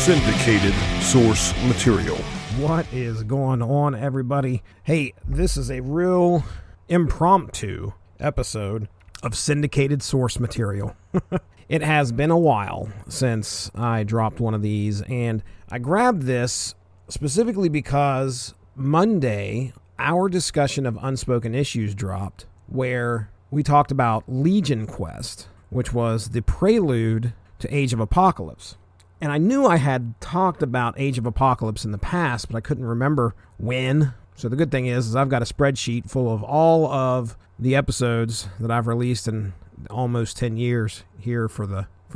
Syndicated Source Material. What is going on, everybody? Hey, this is a real impromptu episode of Syndicated Source Material. It has been a while since I dropped one of these, and I grabbed this specifically because Monday, our discussion of Unspoken Issues dropped, where we talked about Legion Quest, which was the prelude to Age of Apocalypse. And I knew I had talked about Age of Apocalypse in the past, but I couldn't remember when. So the good thing is I've got a spreadsheet full of all of the episodes that I've released in almost 10 years here for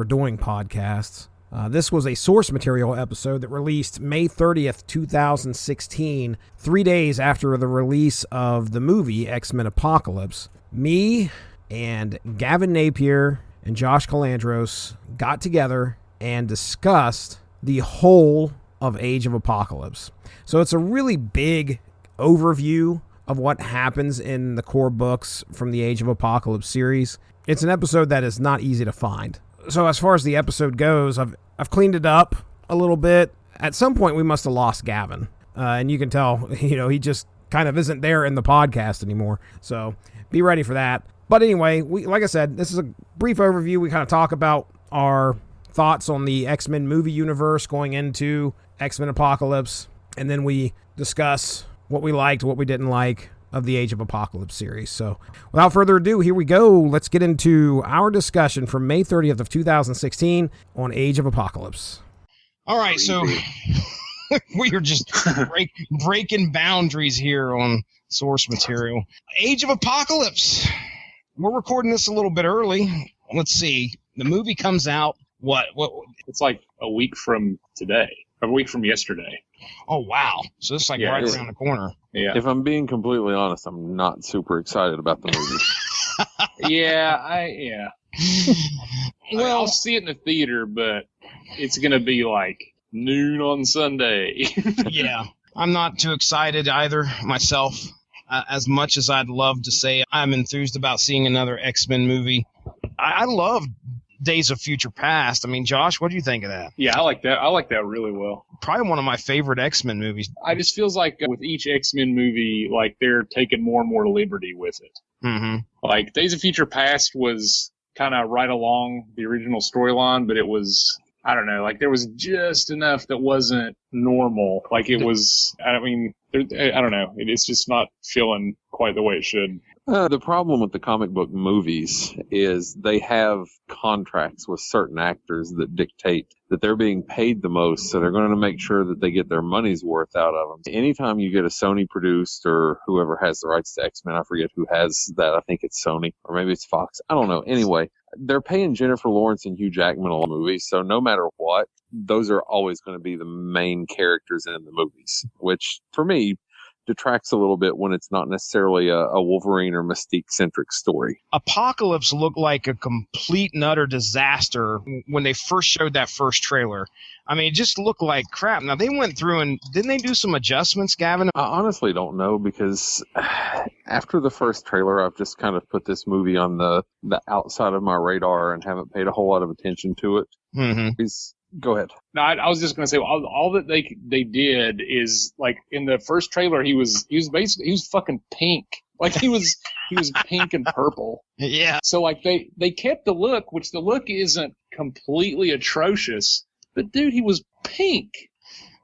doing podcasts. This was a source material episode that released May 30th, 2016, 3 days after the release of the movie X-Men Apocalypse. Me and Gavin Napier and Josh Calandros got together and discussed the whole of Age of Apocalypse. So it's a really big overview of what happens in the core books from the Age of Apocalypse series. It's an episode that is not easy to find. So as far as the episode goes, I've cleaned it up a little bit. At some point, we must have lost Gavin. And you can tell, he just kind of isn't there in the podcast anymore. So be ready for that. But anyway, like I said, this is a brief overview. We kind of talk about our thoughts on the X-Men movie universe going into X-Men Apocalypse, and then we discuss what we liked, what we didn't like of the Age of Apocalypse series. So without further ado, here we go. Let's get into our discussion from May 30th of 2016 on Age of Apocalypse. All right, so we are just breaking boundaries here on source material. Age of Apocalypse. We're recording this a little bit early. Let's see. The movie comes out What? It's like a week from today, a week from yesterday. Oh, wow. So it's like right around the corner. Yeah. If I'm being completely honest, I'm not super excited about the movie. Yeah. Well, I'll see it in the theater, but it's going to be like noon on Sunday. Yeah. I'm not too excited either myself. As much as I'd love to say I'm enthused about seeing another X-Men movie. I love Days of Future Past. I mean, Josh, what do you think of that? Yeah, I like that. I like that really well. Probably one of my favorite X-Men movies. I just feels like with each X-Men movie, like they're taking more and more liberty with it. Mm-hmm. Like Days of Future Past was kind of right along the original storyline, but it was, I don't know, like there was just enough that wasn't normal. Like it was, I don't know. It's just not feeling quite the way it should. The problem with the comic book movies is they have contracts with certain actors that dictate that they're being paid the most, so they're going to make sure that they get their money's worth out of them. Anytime you get a Sony produced or whoever has the rights to X-Men, I forget who has that. I think it's Sony or maybe it's Fox. I don't know. Anyway, they're paying Jennifer Lawrence and Hugh Jackman a movie, so no matter what, those are always going to be the main characters in the movies, which for me detracts a little bit when it's not necessarily a Wolverine or Mystique-centric story. Apocalypse looked like a complete and utter disaster when they first showed that first trailer. I mean, it just looked like crap. Now, they went through and didn't they do some adjustments, Gavin? I honestly don't know because after the first trailer, I've just kind of put this movie on the outside of my radar and haven't paid a whole lot of attention to it. Mm-hmm. Go ahead. No, I was just going to say all that they did is like in the first trailer he was fucking pink. Like he was pink and purple. Yeah. So like they kept the look, which the look isn't completely atrocious, but dude, he was pink.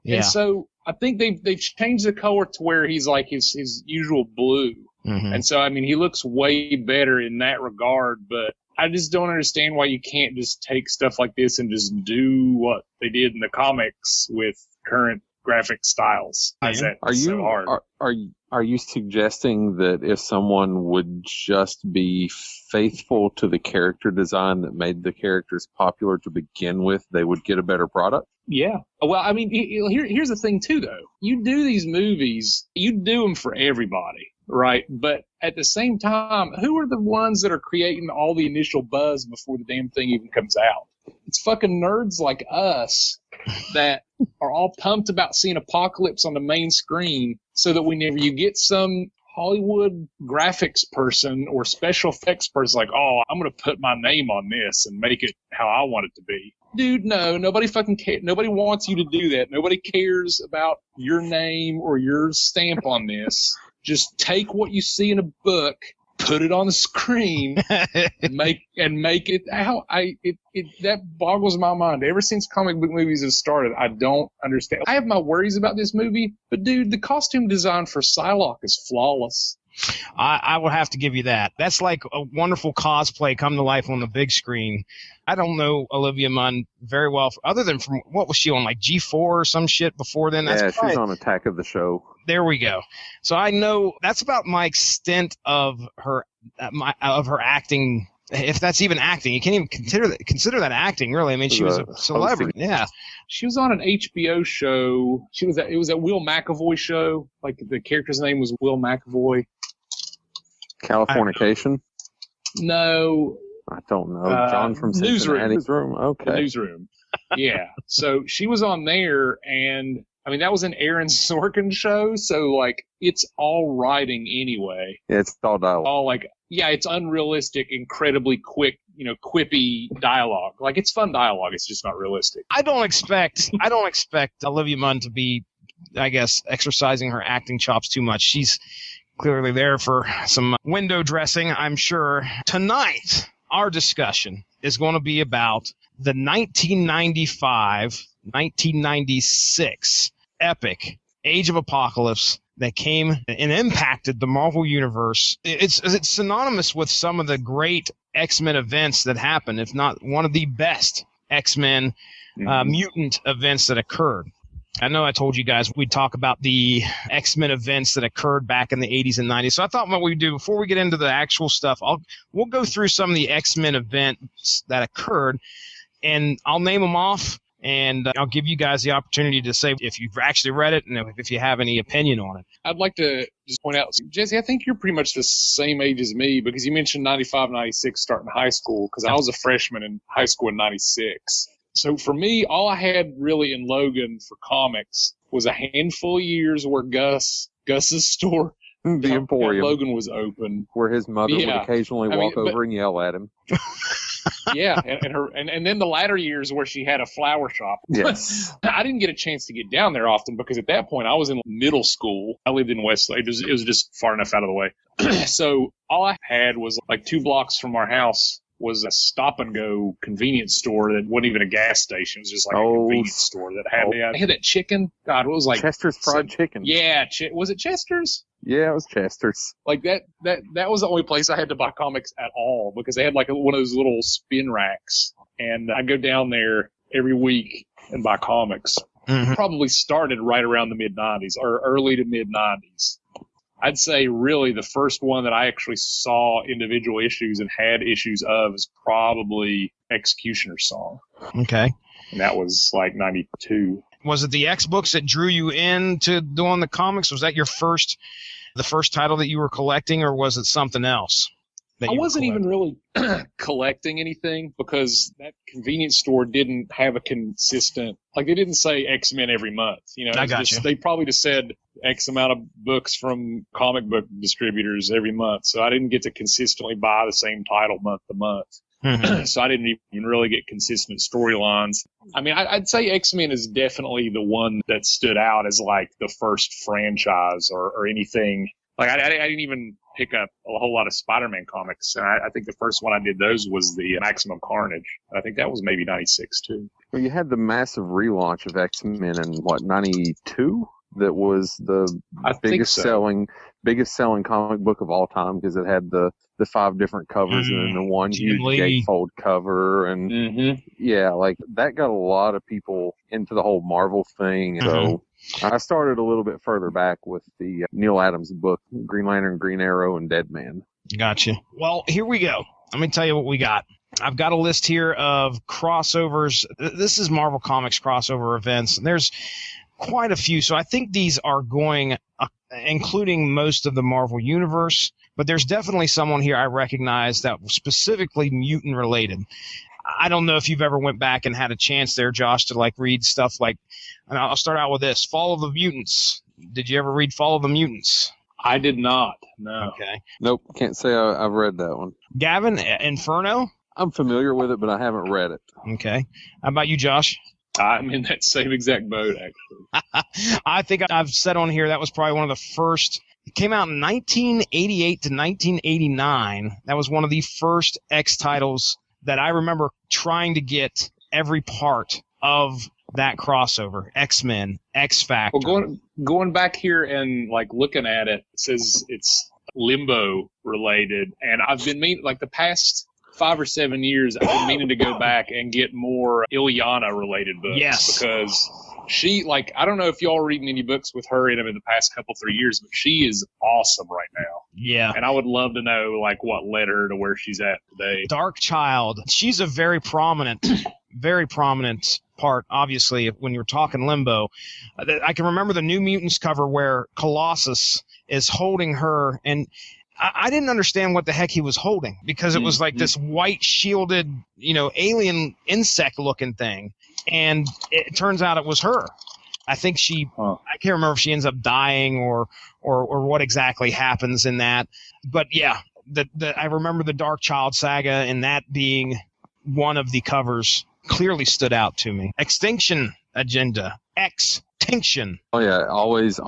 Yeah. And so I think they've changed the color to where he's like his usual blue. Mm-hmm. And so I mean he looks way better in that regard, but I just don't understand why you can't just take stuff like this and just do what they did in the comics with current graphic styles. Are you suggesting that if someone would just be faithful to the character design that made the characters popular to begin with, they would get a better product? Yeah. Well, I mean, here's the thing too, though. You do these movies, you do them for everybody. Right, but at the same time, who are the ones that are creating all the initial buzz before the damn thing even comes out? It's fucking nerds like us that are all pumped about seeing Apocalypse on the main screen so that whenever you get some Hollywood graphics person or special effects person like, oh, I'm going to put my name on this and make it how I want it to be. Dude, no, nobody fucking cares. Nobody wants you to do that. Nobody cares about your name or your stamp on this. Just take what you see in a book, put it on the screen, make it out. That boggles my mind. Ever since comic book movies have started, I don't understand. I have my worries about this movie, but dude, the costume design for Psylocke is flawless. I will have to give you that. That's like a wonderful cosplay come to life on the big screen. I don't know Olivia Munn very well, other than from, what was she on, like G4 or some shit before then? Yeah, she's on Attack of the Show. There we go. So I know that's about my extent of her acting. If that's even acting, you can't even consider that acting, really. I mean, she was a celebrity. Yeah, she was on an HBO show. It was a Will McAvoy show. Like the character's name was Will McAvoy. Californication? No. I don't know. John from Cincinnati's Room. Okay. The Newsroom. Yeah. So she was on there, and I mean that was an Aaron Sorkin show. So like it's all writing anyway. Yeah, it's all dialogue. All like. Yeah, it's unrealistic, incredibly quick, quippy dialogue. Like, it's fun dialogue. It's just not realistic. I don't expect Olivia Munn to be, I guess, exercising her acting chops too much. She's clearly there for some window dressing, I'm sure. Tonight, our discussion is going to be about the 1995-1996 epic Age of Apocalypse that came and impacted the Marvel Universe. It's synonymous with some of the great X-Men events that happened, if not one of the best X-Men mutant events that occurred. I know I told you guys we'd talk about the X-Men events that occurred back in the 80s and 90s. So I thought what we'd do, before we get into the actual stuff, we'll go through some of the X-Men events that occurred, and I'll name them off. And I'll give you guys the opportunity to say if you've actually read it and if you have any opinion on it. I'd like to just point out, Jesse, I think you're pretty much the same age as me because you mentioned 95, 96 starting high school because I was a freshman in high school in 96. So for me, all I had really in Logan for comics was a handful of years where Gus's store, the Emporium, Logan was open. Where his mother would occasionally walk over and yell at him. Yeah, and then the latter years where she had a flower shop. Yes. I didn't get a chance to get down there often because at that point I was in middle school. I lived in Westlake. It was just far enough out of the way. So all I had was like 2 blocks from our house was a stop-and-go convenience store that wasn't even a gas station. It was just like a convenience store that had they had that chicken. God, what was like Chester's fried chicken. Yeah, was it Chester's? Yeah, it was Chester's. Like that was the only place I had to buy comics at all because they had like one of those little spin racks, and I'd go down there every week and buy comics. Mm-hmm. Probably started right around the mid-90s or early to mid-90s. I'd say really the first one that I actually saw individual issues and had issues of is probably Executioner's Song. Okay. And that was like 92. Was it the X books that drew you into doing the comics? Was that the first title that you were collecting, or was it something else? I wasn't even really collecting anything because that convenience store didn't have a consistent, like they didn't say X-Men every month. I got you. They probably just said X amount of books from comic book distributors every month. So I didn't get to consistently buy the same title month to month. Mm-hmm. So I didn't even really get consistent storylines. I mean, I'd say X-Men is definitely the one that stood out as like the first franchise or anything. Like I didn't even pick up a whole lot of Spider-Man comics. And I think the first one I did those was the Maximum Carnage. I think that was maybe 96 too. Well, you had the massive relaunch of X-Men in 92? That was the biggest selling comic book of all time because it had the 5 different covers and then the one huge gatefold cover and yeah, like that got a lot of people into the whole Marvel thing. So I started a little bit further back with the Neil Adams book, Green Lantern, Green Arrow, and Dead Man. Gotcha. Well, here we go. Let me tell you what we got. I've got a list here of crossovers. This is Marvel Comics crossover events, and there's quite a few. So I think these are going, including most of the Marvel Universe, but there's definitely someone here I recognize that was specifically mutant related. I don't know if you've ever went back and had a chance there, Josh, to like read stuff like, and I'll start out with this, Fall of the Mutants. Did you ever read Fall of the Mutants? I did not. No. Okay. Nope. Can't say I've read that one. Gavin, Inferno? I'm familiar with it, but I haven't read it. Okay. How about you, Josh? I'm in that same exact boat, actually. I think I've said on here that was probably one of the first. It came out in 1988 to 1989. That was one of the first X titles that I remember trying to get every part of that crossover. X-Men, X-Factor. Well, going back here and like looking at it, it says it's Limbo related, and I've been the past 5 or 7 years, I've been meaning to go back and get more Ilyana related books. Yes. Because she, I don't know if y'all are reading any books with her in them in the past 3 years, but she is awesome right now. Yeah. And I would love to know, what led her to where she's at today. Dark Child. She's a very prominent part, obviously, when you're talking Limbo. I can remember the New Mutants cover where Colossus is holding her, and I didn't understand what the heck he was holding, because it was like this white shielded, alien insect looking thing. And it turns out it was her. I think I can't remember if she ends up dying or what exactly happens in that. But yeah, I remember the Dark Child saga, and that being one of the covers clearly stood out to me. Extinction Agenda. Extinction. Oh yeah, always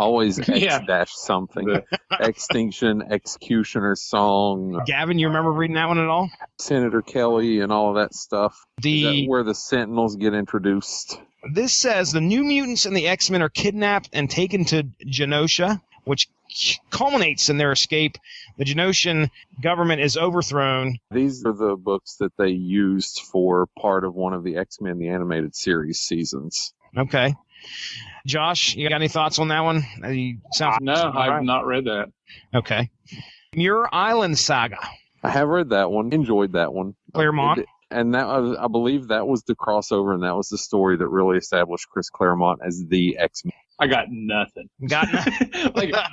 Yeah. X - something. Extinction, Executioner Song. Gavin, you remember reading that one at all? Senator Kelly and all of that stuff. Is that where the Sentinels get introduced? This says the New Mutants and the X-Men are kidnapped and taken to Genosha, which culminates in their escape. The Genosian government is overthrown. These are the books that they used for part of one of the X-Men the Animated Series seasons. Okay. Josh, you got any thoughts on that one? No, I've not read that. Okay. Muir Island Saga. I have read that one. Enjoyed that one. Claremont. And I believe that was the crossover, and that was the story that really established Chris Claremont as the X-Men. I got nothing.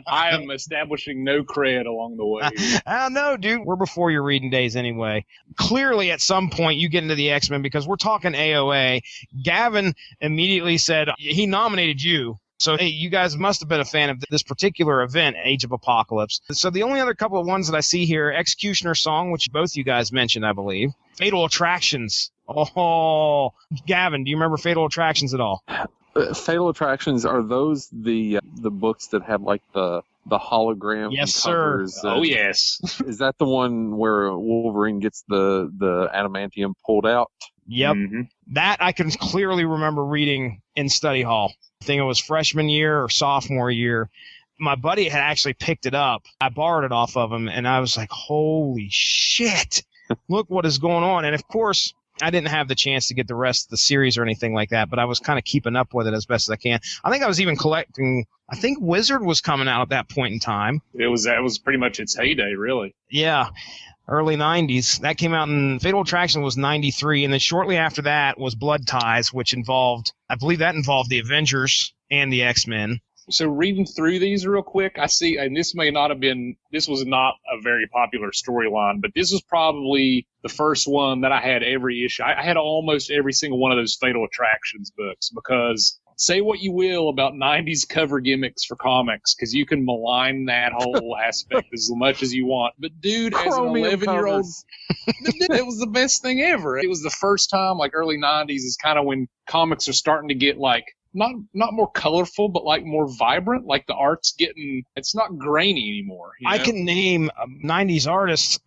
I am establishing no cred along the way. I know, dude. We're before your reading days anyway. Clearly, at some point, you get into the X-Men because we're talking AOA. Gavin immediately said he nominated you. So, hey, you guys must have been a fan of this particular event, Age of Apocalypse. So the only other couple of ones that I see here, Executioner Song, which both you guys mentioned, I believe. Fatal Attractions. Oh, Gavin, do you remember Fatal Attractions at all? Fatal Attractions, are those the books that have the hologram covers? Sir. Oh yes. Is that the one where Wolverine gets the adamantium pulled out? Yep. Mm-hmm. That I can clearly remember reading in study hall. I think it was freshman year or sophomore year. My buddy had actually picked it up. I borrowed it off of him, and I was like, holy shit, look what is going on. And of course, I didn't have the chance to get the rest of the series or anything like that, but I was kind of keeping up with it as best as I can. I think I was even collecting, I think Wizard was coming out at that point in time. That was pretty much its heyday, really. Yeah. Early 90s. That came out in Fatal Attraction was 93, and then shortly after that was Blood Ties, which involved, I believe that involved the Avengers and the X-Men. So reading through these real quick, I see, and this was not a very popular storyline, but this was probably the first one that I had every issue. I had almost every single one of those Fatal Attractions books, because say what you will about 90s cover gimmicks for comics, because you can malign that whole aspect as much as you want. But dude, as an 11-year-old, it was the best thing ever. It was the first time, early 90s is kind of when comics are starting to get not more colorful, but more vibrant. The art's it's not grainy anymore. I can name 90s artists,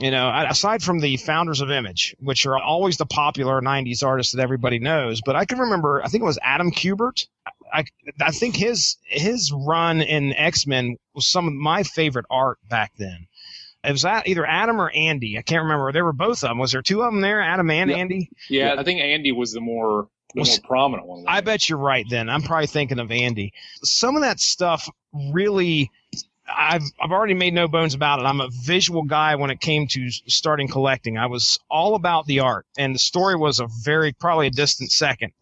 aside from the founders of Image, which are always the popular 90s artists that everybody knows. But I can remember, I think it was Adam Kubert. I think his run in X-Men was some of my favorite art back then. It was either Adam or Andy. I can't remember. There were both of them. Was there two of them there, Adam and Andy? Yeah, I think Andy was the more prominent one. I bet you're right then. I'm probably thinking of Andy. Some of that stuff really, I've already made no bones about it. I'm a visual guy when it came to starting collecting. I was all about the art, and the story was probably a distant second.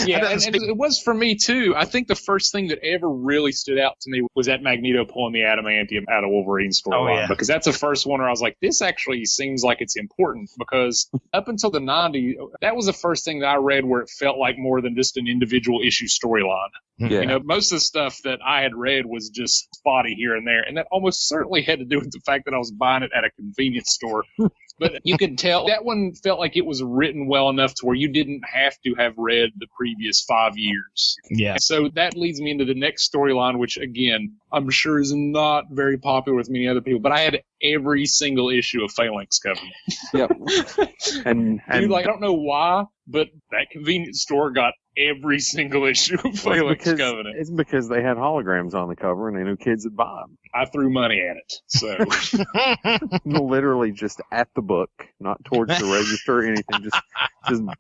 Yeah, and it was for me too. I think the first thing that ever really stood out to me was that Magneto pulling the adamantium out of Wolverine's storyline, because that's the first one where I was like, this actually seems like it's important, because up until the 90s, that was the first thing that I read where it felt like more than just an individual issue storyline. Yeah. You know, most of the stuff that I had read was just spotty here and there, and that almost certainly had to do with the fact that I was buying it at a convenience store. But you could tell that one felt like it was written well enough to where you didn't have to have read the previous 5 years. Yeah. So that leads me into the next storyline, which, again, I'm sure is not very popular with many other people, but I had every single issue of Phalanx Covenant. Yep. and Dude, like, I don't know why, but that convenience store got every single issue of Phalanx Covenant. It's because they had holograms on the cover and they knew kids would buy them. I threw money at it, so. Literally just at the book, not towards the register or anything, just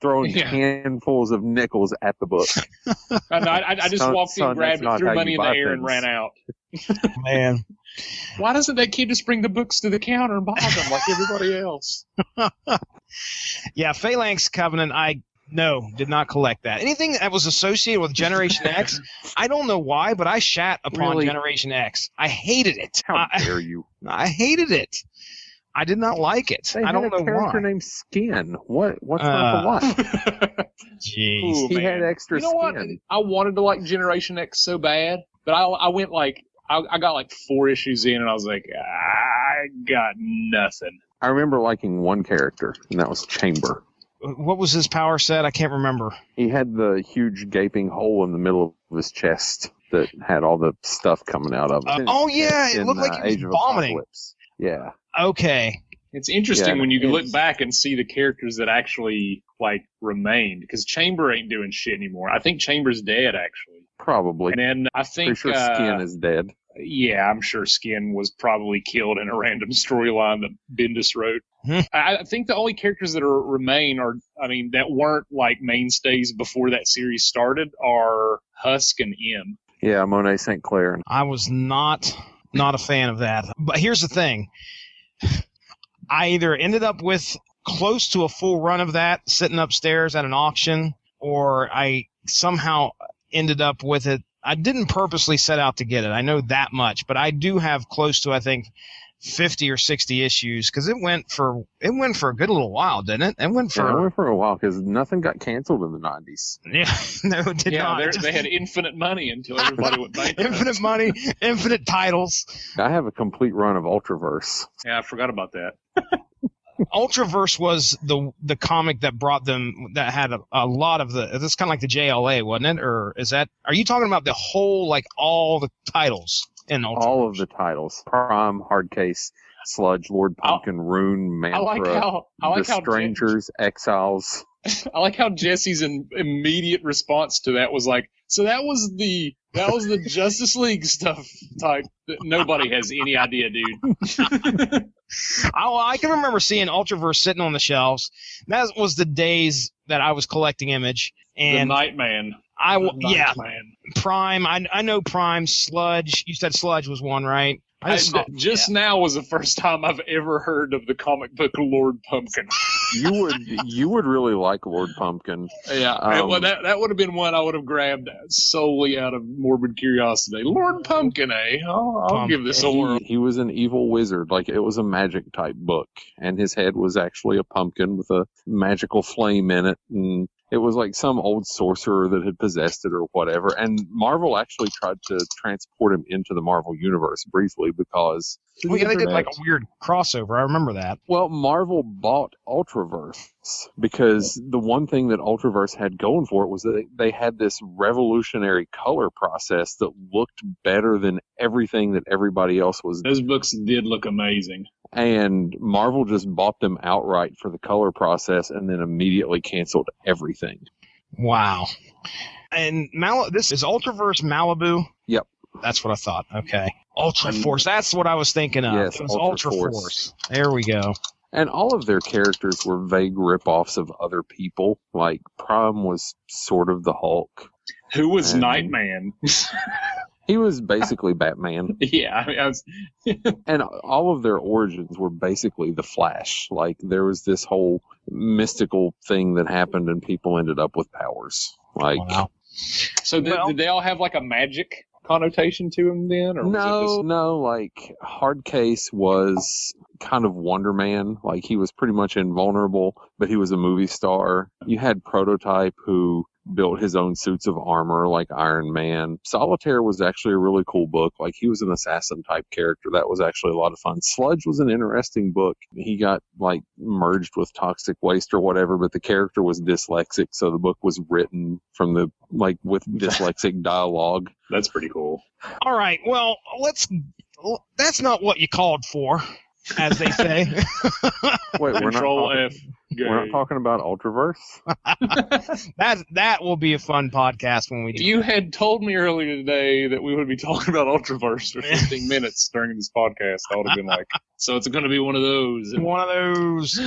throwing handfuls of nickels at the book. I just walked in, grabbed it, threw money in the air, and ran out. Man. Why doesn't that kid just bring the books to the counter and buy them like everybody else? Yeah, Phalanx Covenant, did not collect that. Anything that was associated with Generation X, I don't know why, but I shat upon Generation X. I hated it. How dare you? I hated it. I did not like it. I don't know why. He had a character named Skin. What's not to like? Jeez. Ooh, he man. had extra skin. What? I wanted to like Generation X so bad, but I went like, I got like 4 issues in, and I was like, I got nothing. I remember liking one character, and that was Chamber. What was his power set? I can't remember. He had the huge gaping hole in the middle of his chest that had all the stuff coming out of it. It looked like he was vomiting. Yeah. Okay. It's interesting when you look back and see the characters that actually like remained, because Chamber ain't doing shit anymore. I think Chamber's dead, actually. Probably. And then I think pretty sure Skin is dead. Yeah, I'm sure Skin was probably killed in a random storyline that Bendis wrote. I think the only characters that remain that weren't like mainstays before that series started are Husk and M. Yeah, Monet St. Clair. I was not a fan of that. But here's the thing. I either ended up with close to a full run of that sitting upstairs at an auction, or I somehow ended up with it. I didn't purposely set out to get it. I know that much, but I do have close to, I think, 50 or 60 issues, because it went for a good little while, didn't it? It went for a while, because nothing got canceled in the 90s. Yeah, no, it did not. They had infinite money until everybody went bankrupt. Infinite money, infinite titles. I have a complete run of Ultraverse. Yeah, I forgot about that. Ultraverse was the comic that brought them, that had a lot of that's kind of like the JLA, wasn't it? Or are you talking about the whole, like all the titles in Ultraverse? All of the titles. Prime, Hardcase, Sludge, Lord Pumpkin, Rune, Mantra, The Strangers, Exiles. I like how Jesse's immediate response to that was like, so that was the Justice League stuff type. Nobody has any idea, dude. I can remember seeing Ultraverse sitting on the shelves. That was the days that I was collecting Image. And the Nightman. Nightman. Prime. I know Prime. Sludge. You said Sludge was one, right? Now was the first time I've ever heard of the comic book Lord Pumpkin. You would really like Lord Pumpkin. Yeah, that would have been one I would have grabbed solely out of morbid curiosity. Lord Pumpkin, eh? I'll give this a whirl. He was an evil wizard. Like, it was a magic type book, and his head was actually a pumpkin with a magical flame in it, and it was like some old sorcerer that had possessed it or whatever. And Marvel actually tried to transport him into the Marvel Universe briefly because... They did like a weird crossover. I remember that. Well, Marvel bought Ultraverse because the one thing that Ultraverse had going for it was that they had this revolutionary color process that looked better than everything that everybody else was. Those books did look amazing. And Marvel just bought them outright for the color process and then immediately canceled everything. Wow. And this is Ultraverse Malibu? Yep. That's what I thought. Okay. Ultra Force. That's what I was thinking of. Yes, it was Ultra Force. There we go. And all of their characters were vague ripoffs of other people. Like, Prime was sort of the Hulk. Who was Nightman? He was basically Batman. Yeah. And all of their origins were basically the Flash. Like, there was this whole mystical thing that happened and people ended up with powers. Like, wow. So did they all have like a magic connotation to him then? Or no, like Hardcase was kind of Wonder Man. Like, he was pretty much invulnerable, but he was a movie star. You had Prototype, who built his own suits of armor like Iron Man. Solitaire was actually a really cool book. Like, he was an assassin type character. That was actually a lot of fun. Sludge was an interesting book. He got like merged with toxic waste or whatever, but the character was dyslexic, so the book was written from the like with dyslexic dialogue. That's pretty cool. All right. Well, that's not what you called for, as they say. Wait, Control F. We're not talking about Ultraverse? That will be a fun podcast when we do. If you had told me earlier today that we would be talking about Ultraverse for 15 minutes during this podcast, I would have been like, so it's going to be one of those. One of those.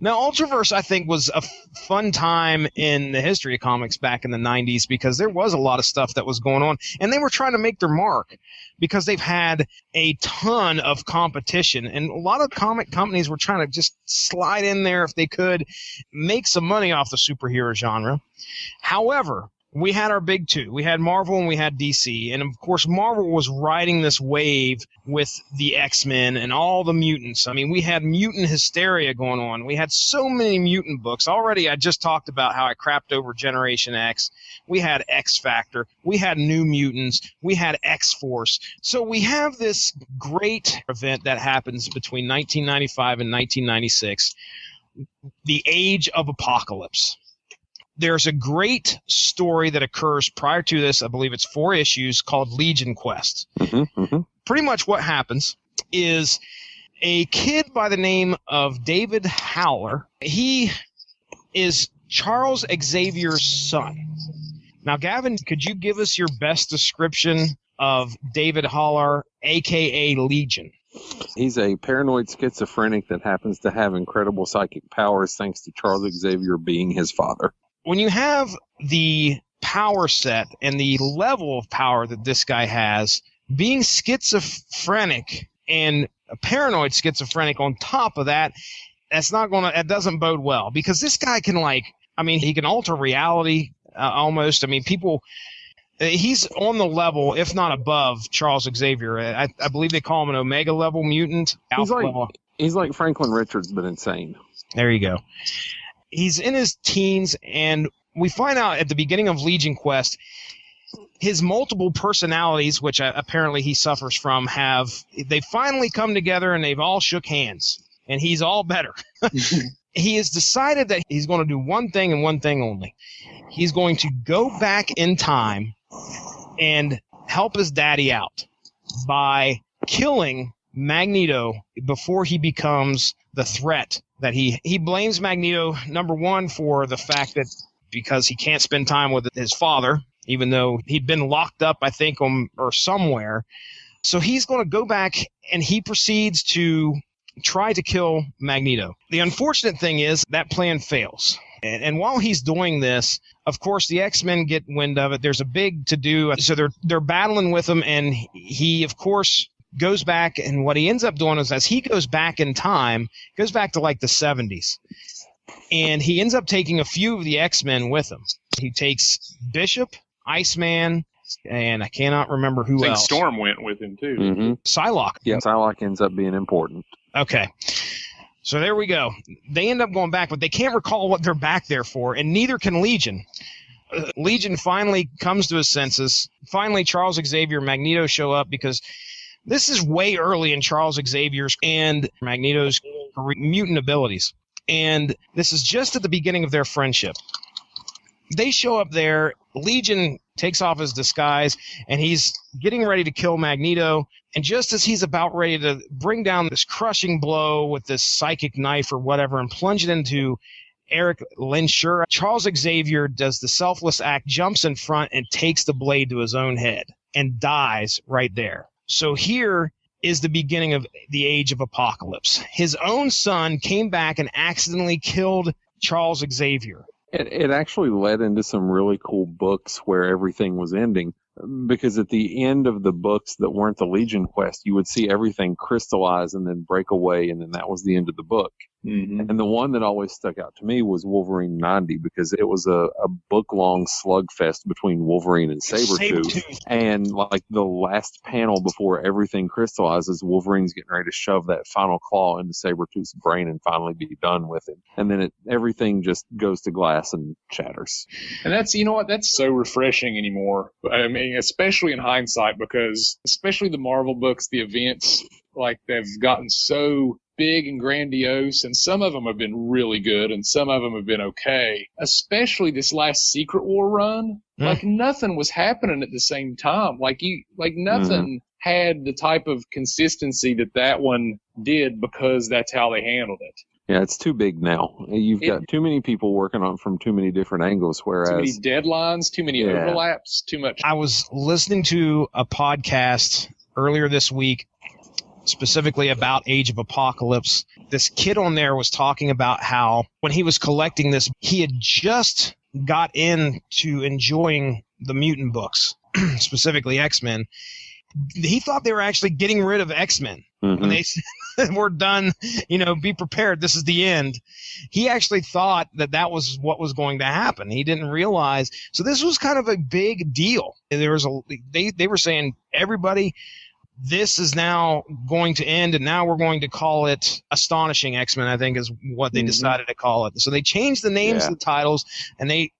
Now, Ultraverse, I think, was a fun time in the history of comics back in the 90s because there was a lot of stuff that was going on, and they were trying to make their mark because they've had a ton of competition, and a lot of comic companies were trying to just slide in there if they could, make some money off the superhero genre. However, we had our big two. We had Marvel and we had DC. And, of course, Marvel was riding this wave with the X-Men and all the mutants. I mean, we had mutant hysteria going on. We had so many mutant books. Already, I just talked about how I crapped over Generation X. We had X-Factor. We had New Mutants. We had X-Force. So we have this great event that happens between 1995 and 1996, the Age of Apocalypse. There's a great story that occurs prior to this. I believe it's 4 issues called Legion Quest. Pretty much what happens is a kid by the name of David Howler. He is Charles Xavier's son. Now, Gavin, could you give us your best description of David Howler, a.k.a. Legion? He's a paranoid schizophrenic that happens to have incredible psychic powers thanks to Charles Xavier being his father. When you have the power set and the level of power that this guy has, being schizophrenic and a paranoid schizophrenic on top of that, that doesn't bode well, because this guy can he can alter reality almost. I mean, he's on the level, if not above, Charles Xavier. I believe they call him an Omega level mutant. He's like Franklin Richards, but insane. There you go. He's in his teens, and we find out at the beginning of Legion Quest, his multiple personalities, which apparently he suffers from, they finally come together and they've all shook hands, and he's all better. He has decided that he's going to do one thing and one thing only. He's going to go back in time and help his daddy out by killing Magneto before he becomes the threat that he blames Magneto, number one, for the fact that because he can't spend time with his father, even though he'd been locked up, I think, or somewhere. So he's going to go back and he proceeds to try to kill Magneto. The unfortunate thing is that plan fails. And while he's doing this, of course, the X-Men get wind of it. There's a big to-do. So they're battling with him, and he, of course, goes back, and what he ends up doing is, as he goes back in time, goes back to like the 70s, and he ends up taking a few of the X-Men with him. He takes Bishop, Iceman, and I cannot remember who I think else. Storm went with him too. Mm-hmm. Psylocke. Yeah, Psylocke ends up being important. Okay. So there we go. They end up going back, but they can't recall what they're back there for, and neither can Legion. Legion finally comes to his senses. Finally, Charles Xavier and Magneto show up, because this is way early in Charles Xavier's and Magneto's mutant abilities. And this is just at the beginning of their friendship. They show up there. Legion takes off his disguise, and he's getting ready to kill Magneto. And just as he's about ready to bring down this crushing blow with this psychic knife or whatever and plunge it into Eric Lensher, Charles Xavier does the selfless act, jumps in front, and takes the blade to his own head and dies right there. So here is the beginning of the Age of Apocalypse. His own son came back and accidentally killed Charles Xavier. It actually led into some really cool books where everything was ending, because at the end of the books that weren't the Legion Quest, you would see everything crystallize and then break away, and then that was the end of the book. Mm-hmm. And the one that always stuck out to me was Wolverine 90, because it was a book-long slugfest between Wolverine and Sabretooth. And like the last panel before everything crystallizes, Wolverine's getting ready to shove that final claw into Sabretooth's brain and finally be done with him. And then everything just goes to glass and shatters. And that's, you know what, that's so refreshing anymore. I mean, especially in hindsight, because especially the Marvel books, the events, like, they've gotten so big and grandiose, and some of them have been really good and some of them have been okay. Especially this last Secret War run, like nothing was happening at the same time. Like nothing had the type of consistency that one did, because that's how they handled it. Yeah, it's too big now. You've got too many people working on it from too many different angles, whereas... Too many deadlines, too many overlaps, too much... I was listening to a podcast earlier this week, specifically about Age of Apocalypse. This kid on there was talking about how when he was collecting this, he had just got into enjoying the mutant books, specifically X-Men. He thought they were actually getting rid of X-Men. When they said, we're done, be prepared, this is the end. He actually thought that was what was going to happen. He didn't realize. So this was kind of a big deal. There was they were saying, everybody, this is now going to end, and now we're going to call it Astonishing X-Men, I think is what they decided to call it. So they changed the names of the titles, and a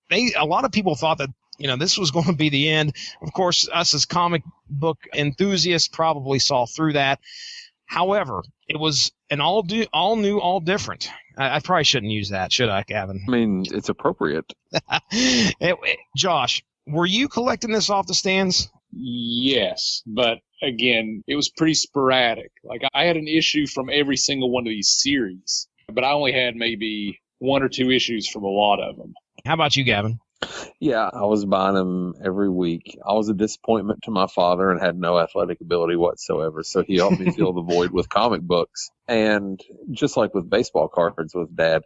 lot of people thought that, this was going to be the end. Of course, us as comic book enthusiasts probably saw through that. However, it was an all new, all different. I probably shouldn't use that, should I, Gavin? I mean, it's appropriate. Josh, were you collecting this off the stands? Yes, but again, it was pretty sporadic. Like, I had an issue from every single one of these series, but I only had maybe one or two issues from a lot of them. How about you, Gavin? Yeah, I was buying them every week. I was a disappointment to my father and had no athletic ability whatsoever, so he helped me fill the void with comic books. And just like with baseball cards with Dad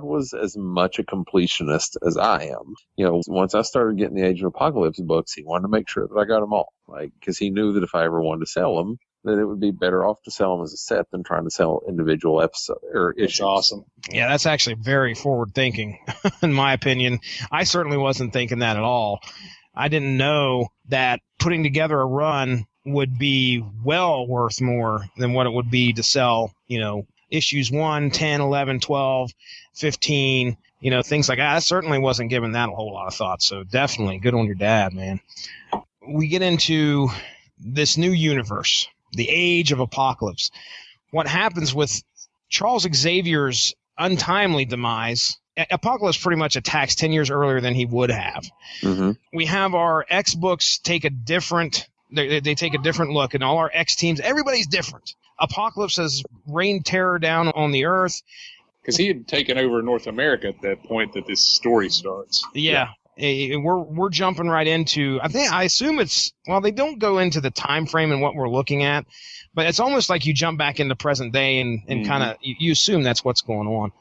was as much a completionist as I am. Once I started getting the Age of Apocalypse books, he wanted to make sure that I got them all, because he knew that if I ever wanted to sell them, that it would be better off to sell them as a set than trying to sell individual episodes or issues. That's awesome. Yeah, that's actually very forward thinking, in my opinion. I certainly wasn't thinking that at all. I didn't know that putting together a run would be well worth more than what it would be to sell, issues 1, 10, 11, 12, 15, things like that. I certainly wasn't giving that a whole lot of thought. So definitely good on your dad, man. We get into this new universe, the Age of Apocalypse. What happens with Charles Xavier's untimely demise? Apocalypse pretty much attacks 10 years earlier than he would have. We have our X books take a different look, and all our X teams, everybody's different. Apocalypse has rained terror down on the earth. Because he had taken over North America at that point that this story starts. Yeah. We're jumping right into, I assume they don't go into the time frame and what we're looking at, but it's almost like you jump back into present day and kind of, you assume that's what's going on.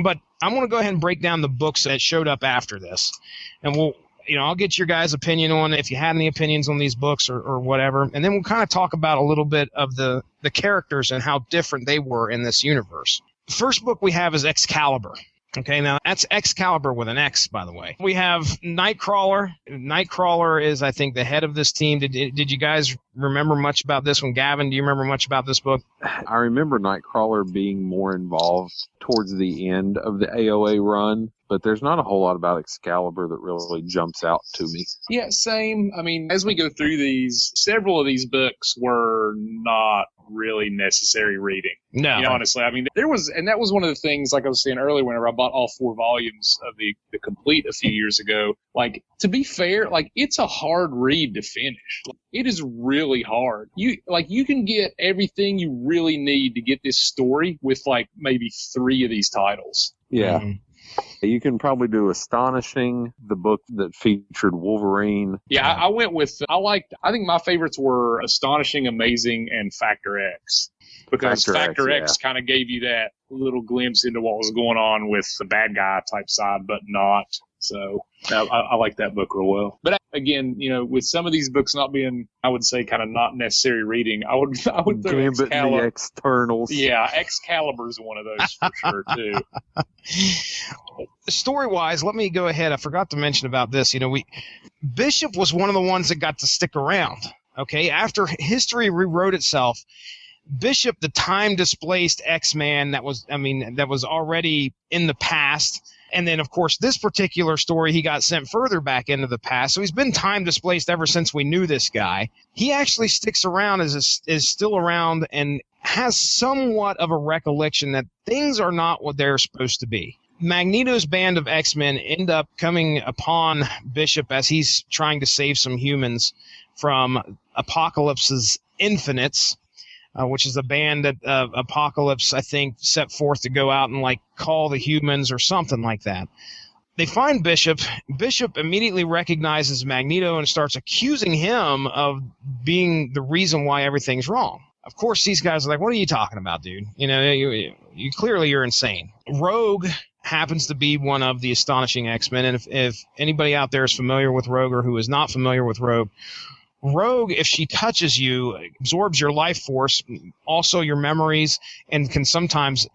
But I want to go ahead and break down the books that showed up after this, and I'll get your guys' opinion on it if you had any opinions on these books or whatever, and then we'll kind of talk about a little bit of the characters and how different they were in this universe. The first book we have is Excalibur. Okay, now that's Excalibur with an X, by the way. We have Nightcrawler. Nightcrawler is, I think, the head of this team. Did you guys remember much about this one? Gavin, do you remember much about this book? I remember Nightcrawler being more involved towards the end of the AOA run, but there's not a whole lot about Excalibur that really jumps out to me. Yeah, same. I mean, as we go through these, several of these books were not really necessary reading. No. Honestly, I mean, that was one of the things, like I was saying earlier, whenever I bought all 4 volumes of the complete a few years ago, like, to be fair, like, it's a hard read to finish. Like, it is really hard. You can get everything you really need to get this story with, like, maybe 3 of these titles. Yeah. You can probably do Astonishing, the book that featured Wolverine. Yeah, I went with, I think my favorites were Astonishing, Amazing, and Factor X. Because Factor X kind of gave you that little glimpse into what was going on with the bad guy type side, but not. So I like that book real well. But again, with some of these books not being, I would say, kind of not necessary reading, I would throw Gambit and the Externals. Yeah, Excalibur's one of those for sure too. Story-wise, let me go ahead. I forgot to mention about this. Bishop was one of the ones that got to stick around. Okay, after history rewrote itself, Bishop, the time-displaced X-Man that was already in the past. And then, of course, this particular story, he got sent further back into the past. So he's been time displaced ever since we knew this guy. He actually sticks around, is still around, and has somewhat of a recollection that things are not what they're supposed to be. Magneto's band of X-Men end up coming upon Bishop as he's trying to save some humans from Apocalypse's Infinites, which is a band that Apocalypse, I think, set forth to go out and call the humans or something like that. They find Bishop. Bishop immediately recognizes Magneto and starts accusing him of being the reason why everything's wrong. Of course, these guys are like, "What are you talking about, dude? You clearly you're insane." Rogue happens to be one of the astonishing X-Men, and if anybody out there is familiar with Rogue or who is not familiar with Rogue, if she touches you, absorbs your life force, also your memories, and can sometimes,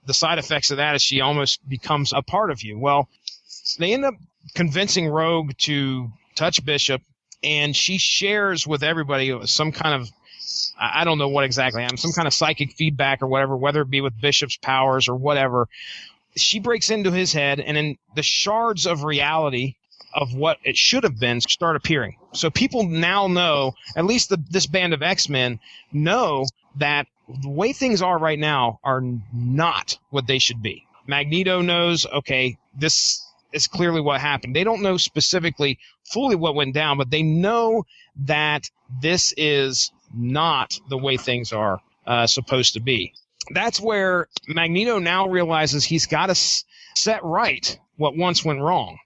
the side effects of that is she almost becomes a part of you. Well, they end up convincing Rogue to touch Bishop, and she shares with everybody some kind of, I don't know what exactly, some kind of psychic feedback or whatever, whether it be with Bishop's powers or whatever. She breaks into his head, and then the shards of reality of what it should have been start appearing. So people now know, at least this band of X-Men know that the way things are right now are not what they should be. Magneto knows, okay, this is clearly what happened. They don't know specifically fully what went down, but they know that this is not the way things are supposed to be. That's where Magneto now realizes he's got to set right what once went wrong.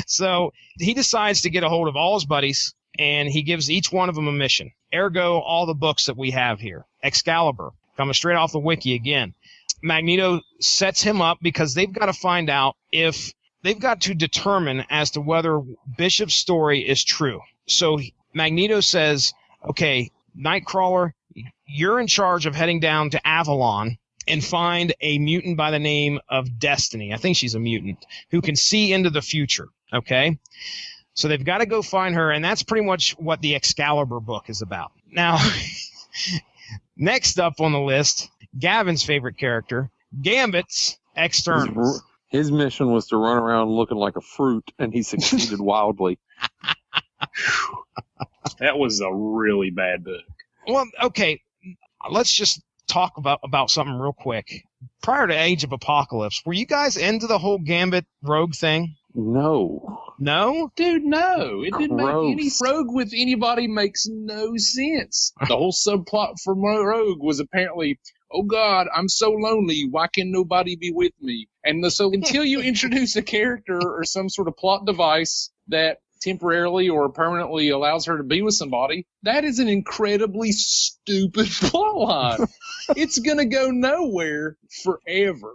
So he decides to get a hold of all his buddies, and he gives each one of them a mission. Ergo, all the books that we have here. Excalibur, coming straight off the wiki again. Magneto sets him up because they've got to find out if they've got to determine as to whether Bishop's story is true. So Magneto says, okay, Nightcrawler, you're in charge of heading down to Avalon and find a mutant by the name of Destiny. I think she's a mutant who can see into the future. Okay. So they've got to go find her. And that's pretty much what the Excalibur book is about. Now, next up on the list, Gavin's favorite character, Gambit's Externals. His mission was to run around looking like a fruit, and he succeeded wildly. That was a really bad book. Well, okay, let's just talk about something real quick. Prior to Age of Apocalypse, were you guys into the whole Gambit Rogue thing? No. No? Dude, no. It didn't Gross. make any Rogue with anybody makes no sense. The whole subplot for Rogue was apparently, oh God, I'm so lonely. Why can nobody be with me? And so until you introduce a character or some sort of plot device that temporarily or permanently allows her to be with somebody, that is an incredibly stupid plotline. It's going to go nowhere forever.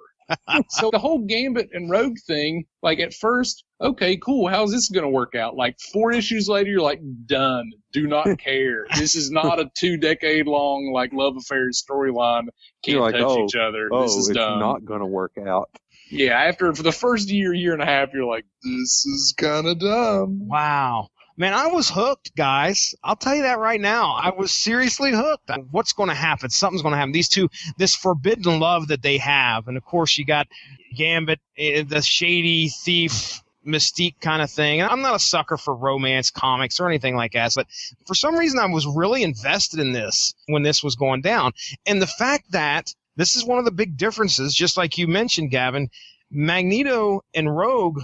So the whole Gambit and Rogue thing, at first, okay, cool, how's this going to work out? 4 issues later, you're like, done. Do not care. This is not a 2-decade-long, love affair storyline. Can't touch each other. This is it's done. Not going to work out. Yeah, for the first year and a half, you're like, this is kind of dumb. Wow. Man, I was hooked, guys. I'll tell you that right now. I was seriously hooked. What's going to happen? Something's going to happen. These two, this forbidden love that they have. And, of course, you got Gambit, the shady thief mystique kind of thing. And I'm not a sucker for romance comics or anything like that. But for some reason, I was really invested in this when this was going down. And the fact that this is one of the big differences, just like you mentioned, Gavin, Magneto and Rogue,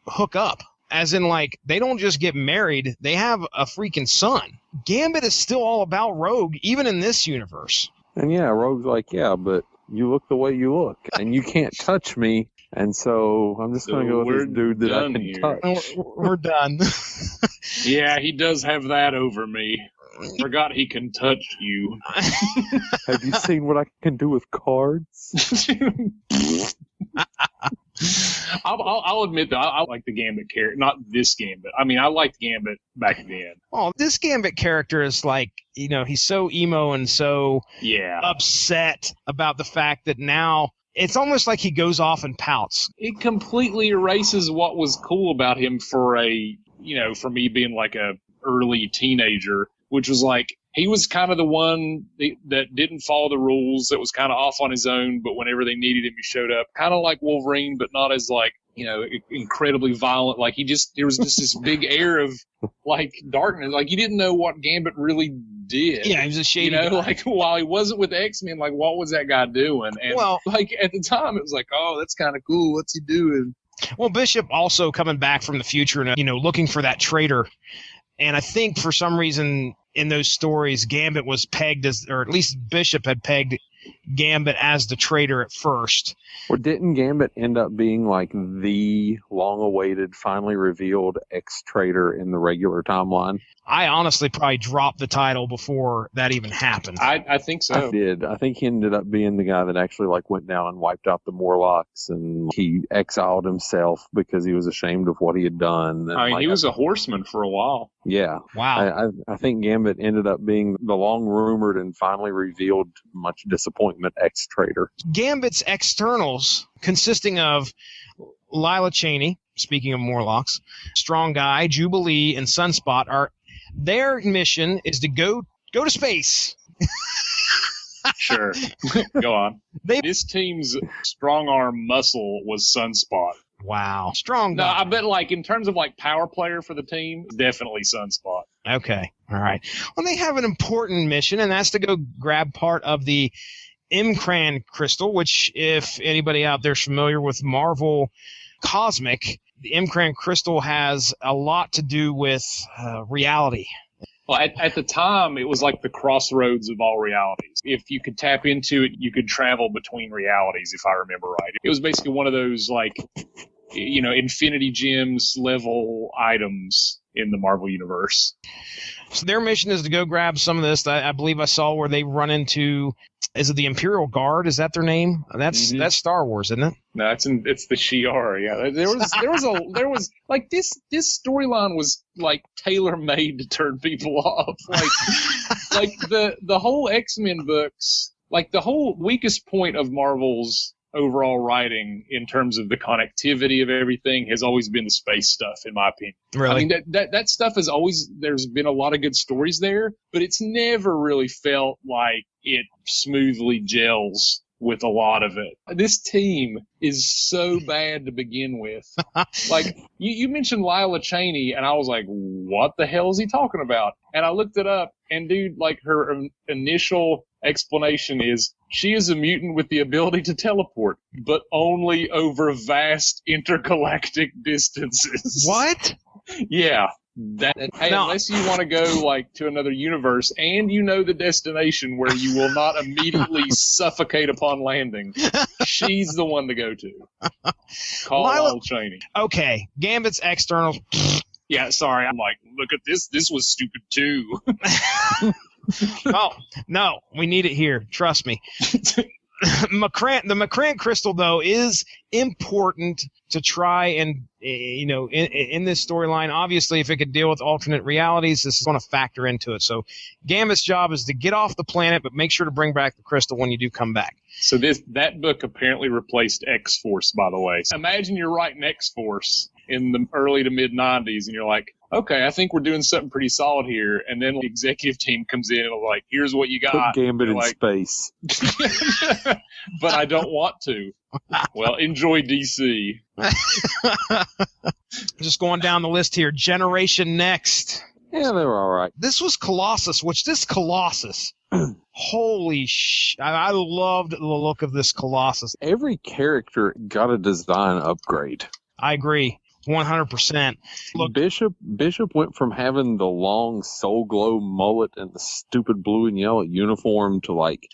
hook up. As in, they don't just get married, they have a freaking son. Gambit is still all about Rogue, even in this universe. And yeah, Rogue's like, yeah, but you look the way you look, and you can't touch me, and so I'm just going to go with this dude that I can touch. We're done. Yeah, he does have that over me. Forgot he can touch you. Have you seen what I can do with cards? I'll admit that I like the Gambit character, not this Gambit. I mean, I liked Gambit back then. Oh, this Gambit character is like, he's so emo and so upset about the fact that now it's almost like he goes off and pouts. It completely erases what was cool about him for for me being like a early teenager, which was like, he was kind of the one that didn't follow the rules, that was kind of off on his own, but whenever they needed him, he showed up. Kind of like Wolverine, but not as like, incredibly violent. Like there was just this big air of like darkness. Like you didn't know what Gambit really did. Yeah, he was a shady guy. Like while he wasn't with X-Men, like what was that guy doing? And like at the time, it was like, oh, that's kind of cool. What's he doing? Well, Bishop also coming back from the future and, looking for that traitor. And I think for some reason in those stories, Gambit was pegged as, or at least Bishop had pegged Gambit as the traitor at first. Or didn't Gambit end up being like the long-awaited, finally revealed ex-traitor in the regular timeline? I honestly probably dropped the title before that even happened. I think so. I did. I think he ended up being the guy that actually like went down and wiped out the Morlocks, and he exiled himself because he was ashamed of what he had done. And he was a horseman for a while. Yeah. Wow. I think Gambit ended up being the long-rumored and finally revealed, much disappointment, ex-traitor. Gambit's externals, consisting of Lila Cheney, speaking of Morlocks, Strong Guy, Jubilee, and Sunspot, their mission is to go to space. Sure. Go on. This team's strong arm muscle was Sunspot. Wow. Strong guy. No, I bet like in terms of like power player for the team, definitely Sunspot. Okay. All right. Well, they have an important mission, and that's to go grab part of the Imcran crystal, which if anybody out there is familiar with Marvel Cosmic, the Imcran crystal has a lot to do with reality. Well, at the time, it was like the crossroads of all realities. If you could tap into it, you could travel between realities, if I remember right. It was basically one of those, like, Infinity Gems level items in the Marvel Universe. So their mission is to go grab some of this. I believe I saw where they run into, is it the Imperial Guard? Is that their name? That's Star Wars, isn't it? No, it's the Shi'ar. Yeah, there was like this storyline was like tailor made to turn people off. Like the whole X-Men books, like the whole weakest point of Marvel's overall writing in terms of the connectivity of everything has always been the space stuff, in my opinion. Really? I mean, that stuff has always, there's been a lot of good stories there, but it's never really felt like it smoothly gels with a lot of it. This team is so bad to begin with. Like, you mentioned Lila Cheney, and I was like, what the hell is he talking about? And I looked it up, and dude, like, her initial explanation is, she is a mutant with the ability to teleport, but only over vast intergalactic distances. What? Yeah. Unless you want to go like to another universe and you know the destination where you will not immediately suffocate upon landing, she's the one to go to. Call Lila Cheney. Okay, Gambit's external. Yeah, sorry. I'm like, look at this. This was stupid too. Oh, no, we need it here. Trust me. The McCran crystal, though, is important to try and, in this storyline. Obviously, if it could deal with alternate realities, this is going to factor into it. So Gambit's job is to get off the planet, but make sure to bring back the crystal when you do come back. So that book apparently replaced X-Force, by the way. So imagine you're writing X-Force in the early to mid-90s, and you're like, okay, I think we're doing something pretty solid here. And then the executive team comes in and is like, here's what you got. Put Gambit in space. But I don't want to. Well, enjoy DC. Just going down the list here. Generation Next. Yeah, they were all right. This was Colossus, holy I loved the look of this Colossus. Every character got a design upgrade. I agree. 100%. Look, Bishop went from having the long Soul Glow mullet and the stupid blue and yellow uniform to like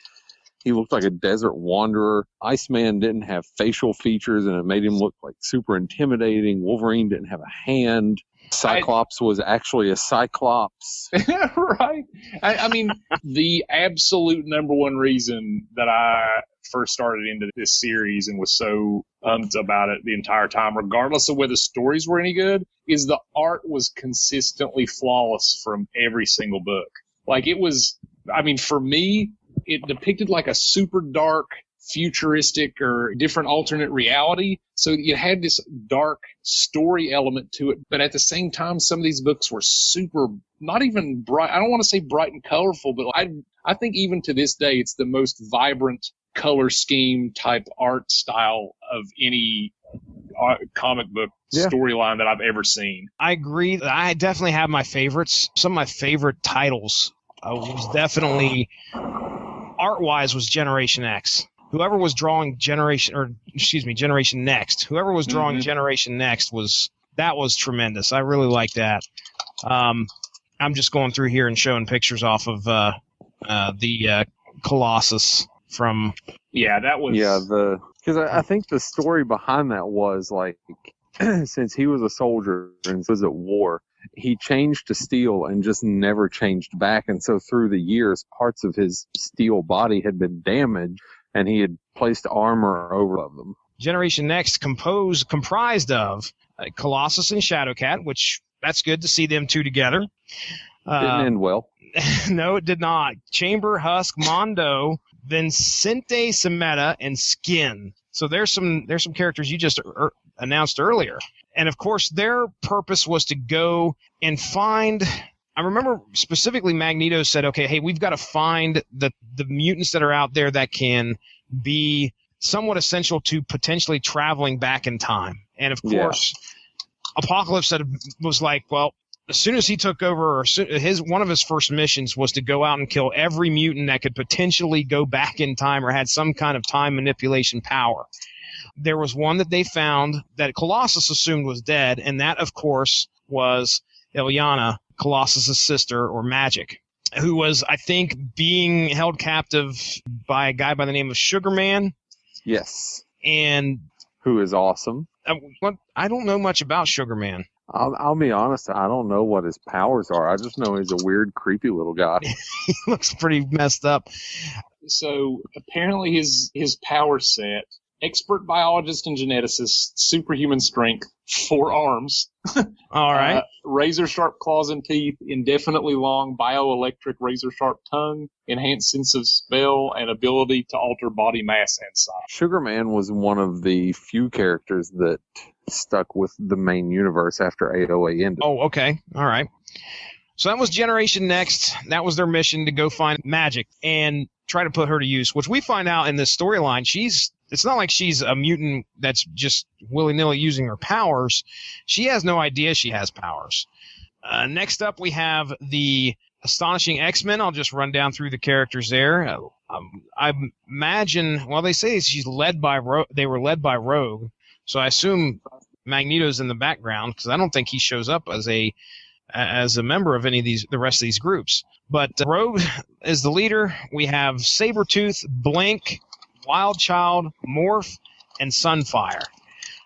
he looked like a desert wanderer. Iceman didn't have facial features and it made him look like super intimidating. Wolverine didn't have a hand. Cyclops was actually a Cyclops. Right. I mean, the absolute number one reason that I first started into this series and was so umped about it the entire time, regardless of whether the stories were any good, is the art was consistently flawless from every single book. Like, it was, I mean, for me, it depicted like a super dark, futuristic or different alternate reality. So you had this dark story element to it, but at the same time, some of these books were super, not even bright. I don't want to say bright and colorful, but I think even to this day, it's the most vibrant color scheme type art style of any comic book storyline that I've ever seen. I agree. I definitely have my favorites. Some of my favorite titles was definitely, art-wise, was Generation X. Whoever was drawing Generation Next, whoever was drawing Generation Next was tremendous. I really like that. I'm just going through here and showing pictures off of the Colossus from. Yeah, that was. Yeah, because I think the story behind that was like, since he was a soldier and was at war, he changed to steel and just never changed back. And so through the years, parts of his steel body had been damaged, and he had placed armor over them. Generation Next comprised of Colossus and Shadowcat, which that's good to see them two together. Didn't end well. No, it did not. Chamber, Husk, Mondo, Vincente Semeta, and Skin. So there's some characters you just announced earlier. And of course, their purpose was to go and find. I remember specifically Magneto said, okay, hey, we've got to find the mutants that are out there that can be somewhat essential to potentially traveling back in time. And of course, Apocalypse was like, well, as soon as he took over, or one of his first missions was to go out and kill every mutant that could potentially go back in time or had some kind of time manipulation power. There was one that they found that Colossus assumed was dead, and that, of course, was Illyana, Colossus' sister, or Magic, who was, I think, being held captive by a guy by the name of Sugarman. Yes. And who is awesome. I don't know much about Sugarman. I'll be honest, I don't know what his powers are. I just know he's a weird, creepy little guy. He looks pretty messed up. So apparently his power set: expert biologist and geneticist, superhuman strength, 4 arms. All right. Razor sharp claws and teeth, indefinitely long bioelectric razor sharp tongue, enhanced sense of smell, and ability to alter body mass and size. Sugarman was one of the few characters that stuck with the main universe after AOA ended. Oh, okay. All right. So that was Generation Next. That was their mission, to go find Magic and try to put her to use, which we find out in this storyline. It's not like she's a mutant that's just willy-nilly using her powers. She has no idea she has powers. Next up, we have the Astonishing X-Men. I'll just run down through the characters there. I imagine, well, they say they were led by Rogue, so I assume Magneto's in the background, because I don't think he shows up as a member of the rest of these groups. But Rogue is the leader. We have Sabretooth, Blink, Wild Child, Morph, and Sunfire.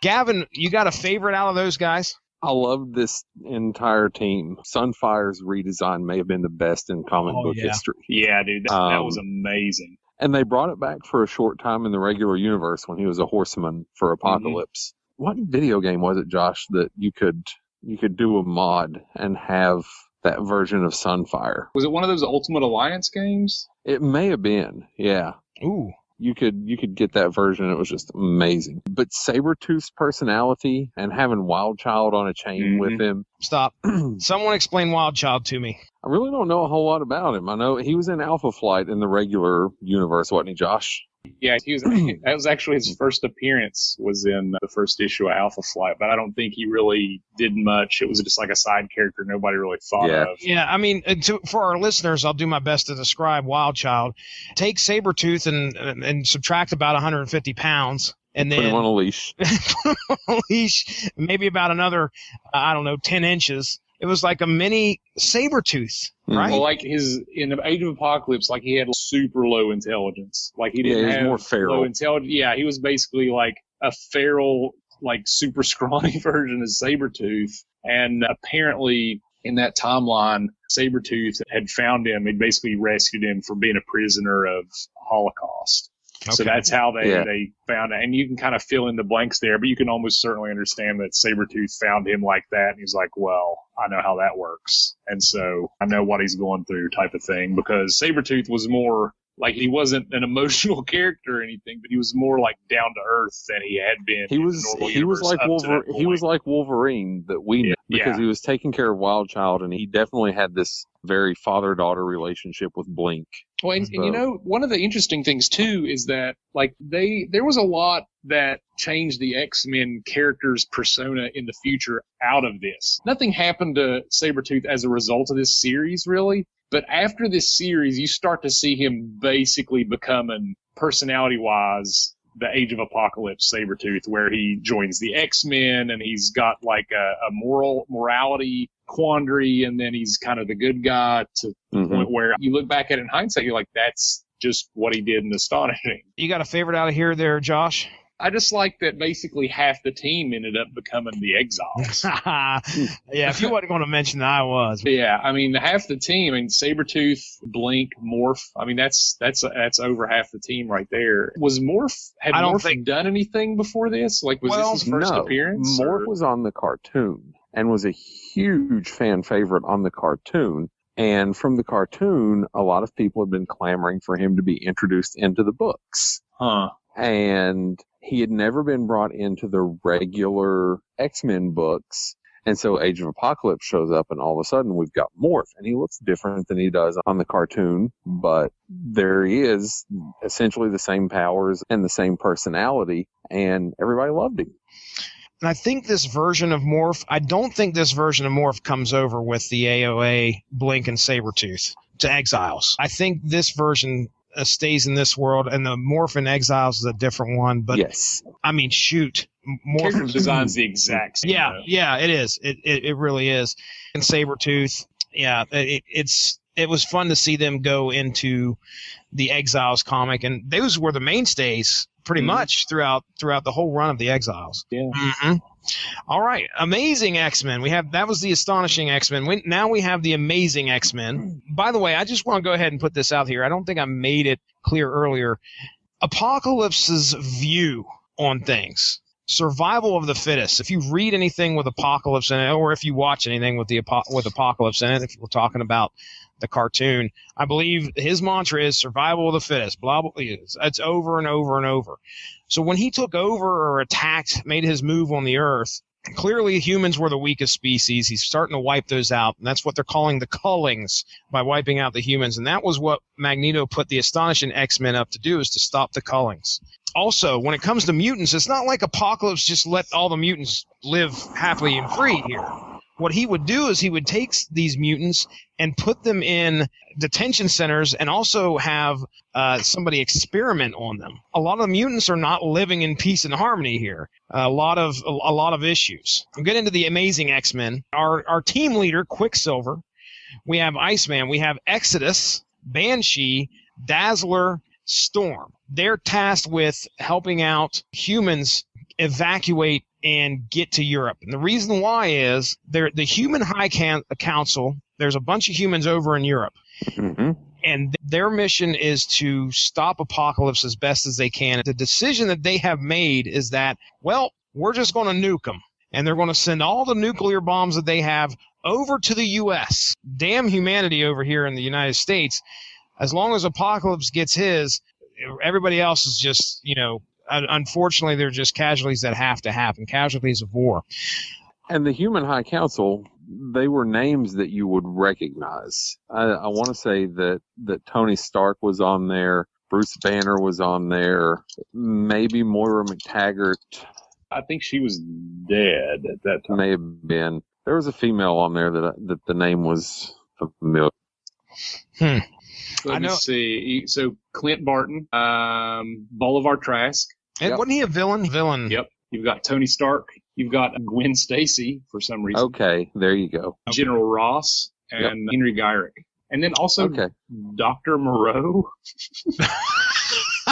Gavin, you got a favorite out of those guys? I love this entire team. Sunfire's redesign may have been the best in comic book history. Yeah, dude, that was amazing. And they brought it back for a short time in the regular universe when he was a horseman for Apocalypse. Mm-hmm. What video game was it, Josh, that you could do a mod and have that version of Sunfire? Was it one of those Ultimate Alliance games? It may have been, yeah. Ooh. You could get that version. It was just amazing. But Sabretooth's personality and having Wild Child on a chain with him. Stop. Someone explain Wild Child to me. I really don't know a whole lot about him. I know he was in Alpha Flight in the regular universe, wasn't he, Josh? Yeah, that was actually his first appearance, was in the first issue of Alpha Flight, but I don't think he really did much. It was just like a side character nobody really thought of. Yeah, I mean, for our listeners, I'll do my best to describe Wild Child. Take Sabretooth and subtract about 150 pounds. And then put him on a leash. Put him on a leash, maybe about another, 10 inches. It was like a mini Sabretooth, right? Well, like in the Age of Apocalypse, like he had super low intelligence. Like he didn't have more feral. Low intelligence. Yeah, he was basically like a feral, like super scrawny version of Sabretooth. And apparently in that timeline, Sabretooth had found him. He'd basically rescued him from being a prisoner of Holocaust. So that's how they found it. And you can kind of fill in the blanks there, but you can almost certainly understand that Sabretooth found him like that. And he's like, well, I know how that works. And so I know what he's going through type of thing, because Sabretooth was more like, he wasn't an emotional character or anything, but he was more like down to earth than he had been. He was like Wolverine that we knew, because he was taking care of Wild Child, and he definitely had this very father-daughter relationship with Blink. Well, and you know, one of the interesting things too is that like there was a lot that changed the X-Men character's persona in the future out of this. Nothing happened to Sabretooth as a result of this series, really. But after this series, you start to see him basically becoming, personality-wise, the Age of Apocalypse Sabretooth, where he joins the X-Men, and he's got like a morality quandary, and then he's kind of the good guy to the point where you look back at it in hindsight, you're like, that's just what he did in Astonishing. You got a favorite out of here there, Josh? I just like that basically half the team ended up becoming the Exiles. Yeah, if you wasn't going to mention that, I was. Yeah, I mean, half the team, I mean, Sabretooth, Blink, Morph, I mean, that's over half the team right there. Was Morph, had Morph done anything before this? Like, was this his first appearance? Morph was on the cartoon and was a huge fan favorite on the cartoon. And from the cartoon, a lot of people have been clamoring for him to be introduced into the books. Huh. And he had never been brought into the regular X-Men books. And so Age of Apocalypse shows up, and all of a sudden we've got Morph. And he looks different than he does on the cartoon, but there he is, essentially the same powers and the same personality, and everybody loved him. And I think this version of Morph, I don't think this version of Morph comes over with the AOA, Blink, and Sabretooth to Exiles. I think this version stays in this world, and the Morph in Exiles is a different one. But yes, I mean, shoot, Morph design's the exact same. Yeah, it is. It really is. And Sabretooth, yeah, it was fun to see them go into the Exiles comic, and those were the mainstays pretty much throughout the whole run of the Exiles. Yeah. Mm-hmm. All right, Amazing X-Men. That was the Astonishing X-Men. Now we have the Amazing X-Men. By the way, I just want to go ahead and put this out here. I don't think I made it clear earlier. Apocalypse's view on things. Survival of the fittest. If you read anything with Apocalypse in it, or if you watch anything with Apocalypse in it, if we're talking about the cartoon, I believe his mantra is survival of the fittest. Blah blah. It's over and over and over. So when he took over or attacked, made his move on the Earth, clearly humans were the weakest species. He's starting to wipe those out, and that's what they're calling the Cullings, by wiping out the humans. And that was what Magneto put the Astonishing X-Men up to do, is to stop the Cullings. Also, when it comes to mutants, it's not like Apocalypse just let all the mutants live happily and free here. What he would do is he would take these mutants and put them in detention centers, and also have somebody experiment on them. A lot of the mutants are not living in peace and harmony here. A lot of issues. We'll get into the Amazing X-Men. Our team leader, Quicksilver. We have Iceman. We have Exodus, Banshee, Dazzler, Storm. They're tasked with helping out humans evacuate and get to Europe. And the reason why is the Human High Council, there's a bunch of humans over in Europe. Mm-hmm. And their mission is to stop Apocalypse as best as they can. The decision that they have made is that, well, we're just going to nuke them. And they're going to send all the nuclear bombs that they have over to the U.S. Damn humanity over here in the United States. As long as Apocalypse gets his, everybody else is just, unfortunately, they're just casualties that have to happen, casualties of war. And the Human High Council, they were names that you would recognize. I want to say that Tony Stark was on there, Bruce Banner was on there, maybe Moira McTaggart. I think she was dead at that time. May have been. There was a female on there that the name was familiar. Let me see. So Clint Barton, Bolivar Trask. And wasn't he a villain? Yep. You've got Tony Stark. You've got Gwen Stacy for some reason. Okay, there you go. General Ross and Henry Gyrick. And then also Dr. Moreau.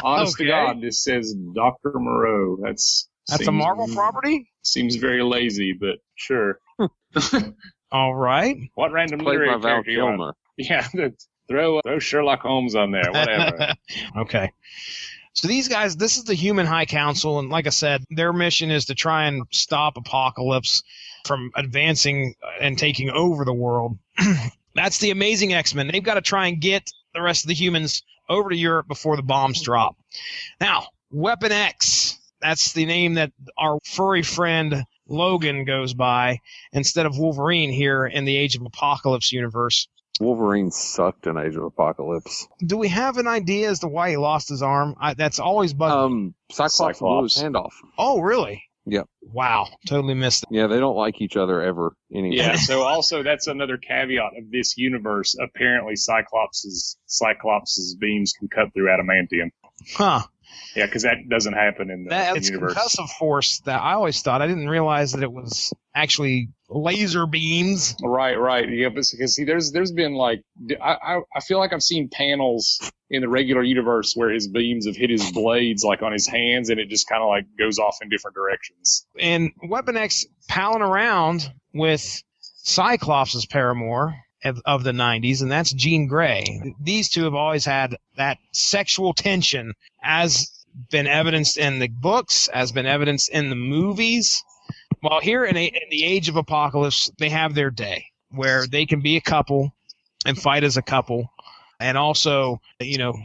Honest to God, this says Dr. Moreau. That's a Marvel property? Seems very lazy, but sure. All right. What random literary character you want? Yeah, throw Sherlock Holmes on there, whatever. Okay. So these guys, this is the Human High Council, and like I said, their mission is to try and stop Apocalypse from advancing and taking over the world. That's the Amazing X-Men. They've got to try and get the rest of the humans over to Europe before the bombs drop. Now, Weapon X, that's the name that our furry friend Logan goes by instead of Wolverine here in the Age of Apocalypse universe. Wolverine sucked in Age of Apocalypse. Do we have an idea as to why he lost his arm? That's always bugged me. Cyclops blew his hand off. Oh, really? Yep. Wow, totally missed it. Yeah, they don't like each other ever anymore. Yeah, so also that's another caveat of this universe. Apparently, Cyclops's beams can cut through adamantium. Huh. Yeah, because that doesn't happen in the That's universe. concussive force that I always thought. I didn't realize that it was actually laser beams. Right. Yeah, but because see, there's been like I feel like I've seen panels in the regular universe where his beams have hit his blades like on his hands, and it just kind of like goes off in different directions. And Weapon X palling around with Cyclops' paramour of the 90s, and that's Jean Grey. These two have always had that sexual tension, as been evidenced in the books, as been evidenced in the movies. While here in the Age of Apocalypse, they have their day where they can be a couple and fight as a couple, and also,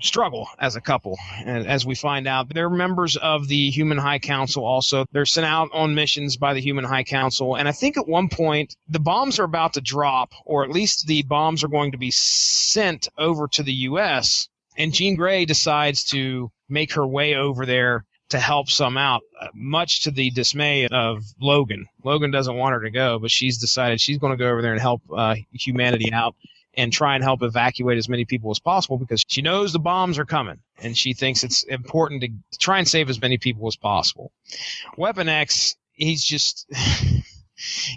struggle as a couple. And as we find out, they're members of the Human High Council also. They're sent out on missions by the Human High Council. And I think at one point, the bombs are about to drop, or at least the bombs are going to be sent over to the U.S., and Jean Grey decides to make her way over there to help some out, much to the dismay of Logan. Logan doesn't want her to go, but she's decided she's going to go over there and help humanity out and try and help evacuate as many people as possible, because she knows the bombs are coming, and she thinks it's important to try and save as many people as possible. Weapon X, he's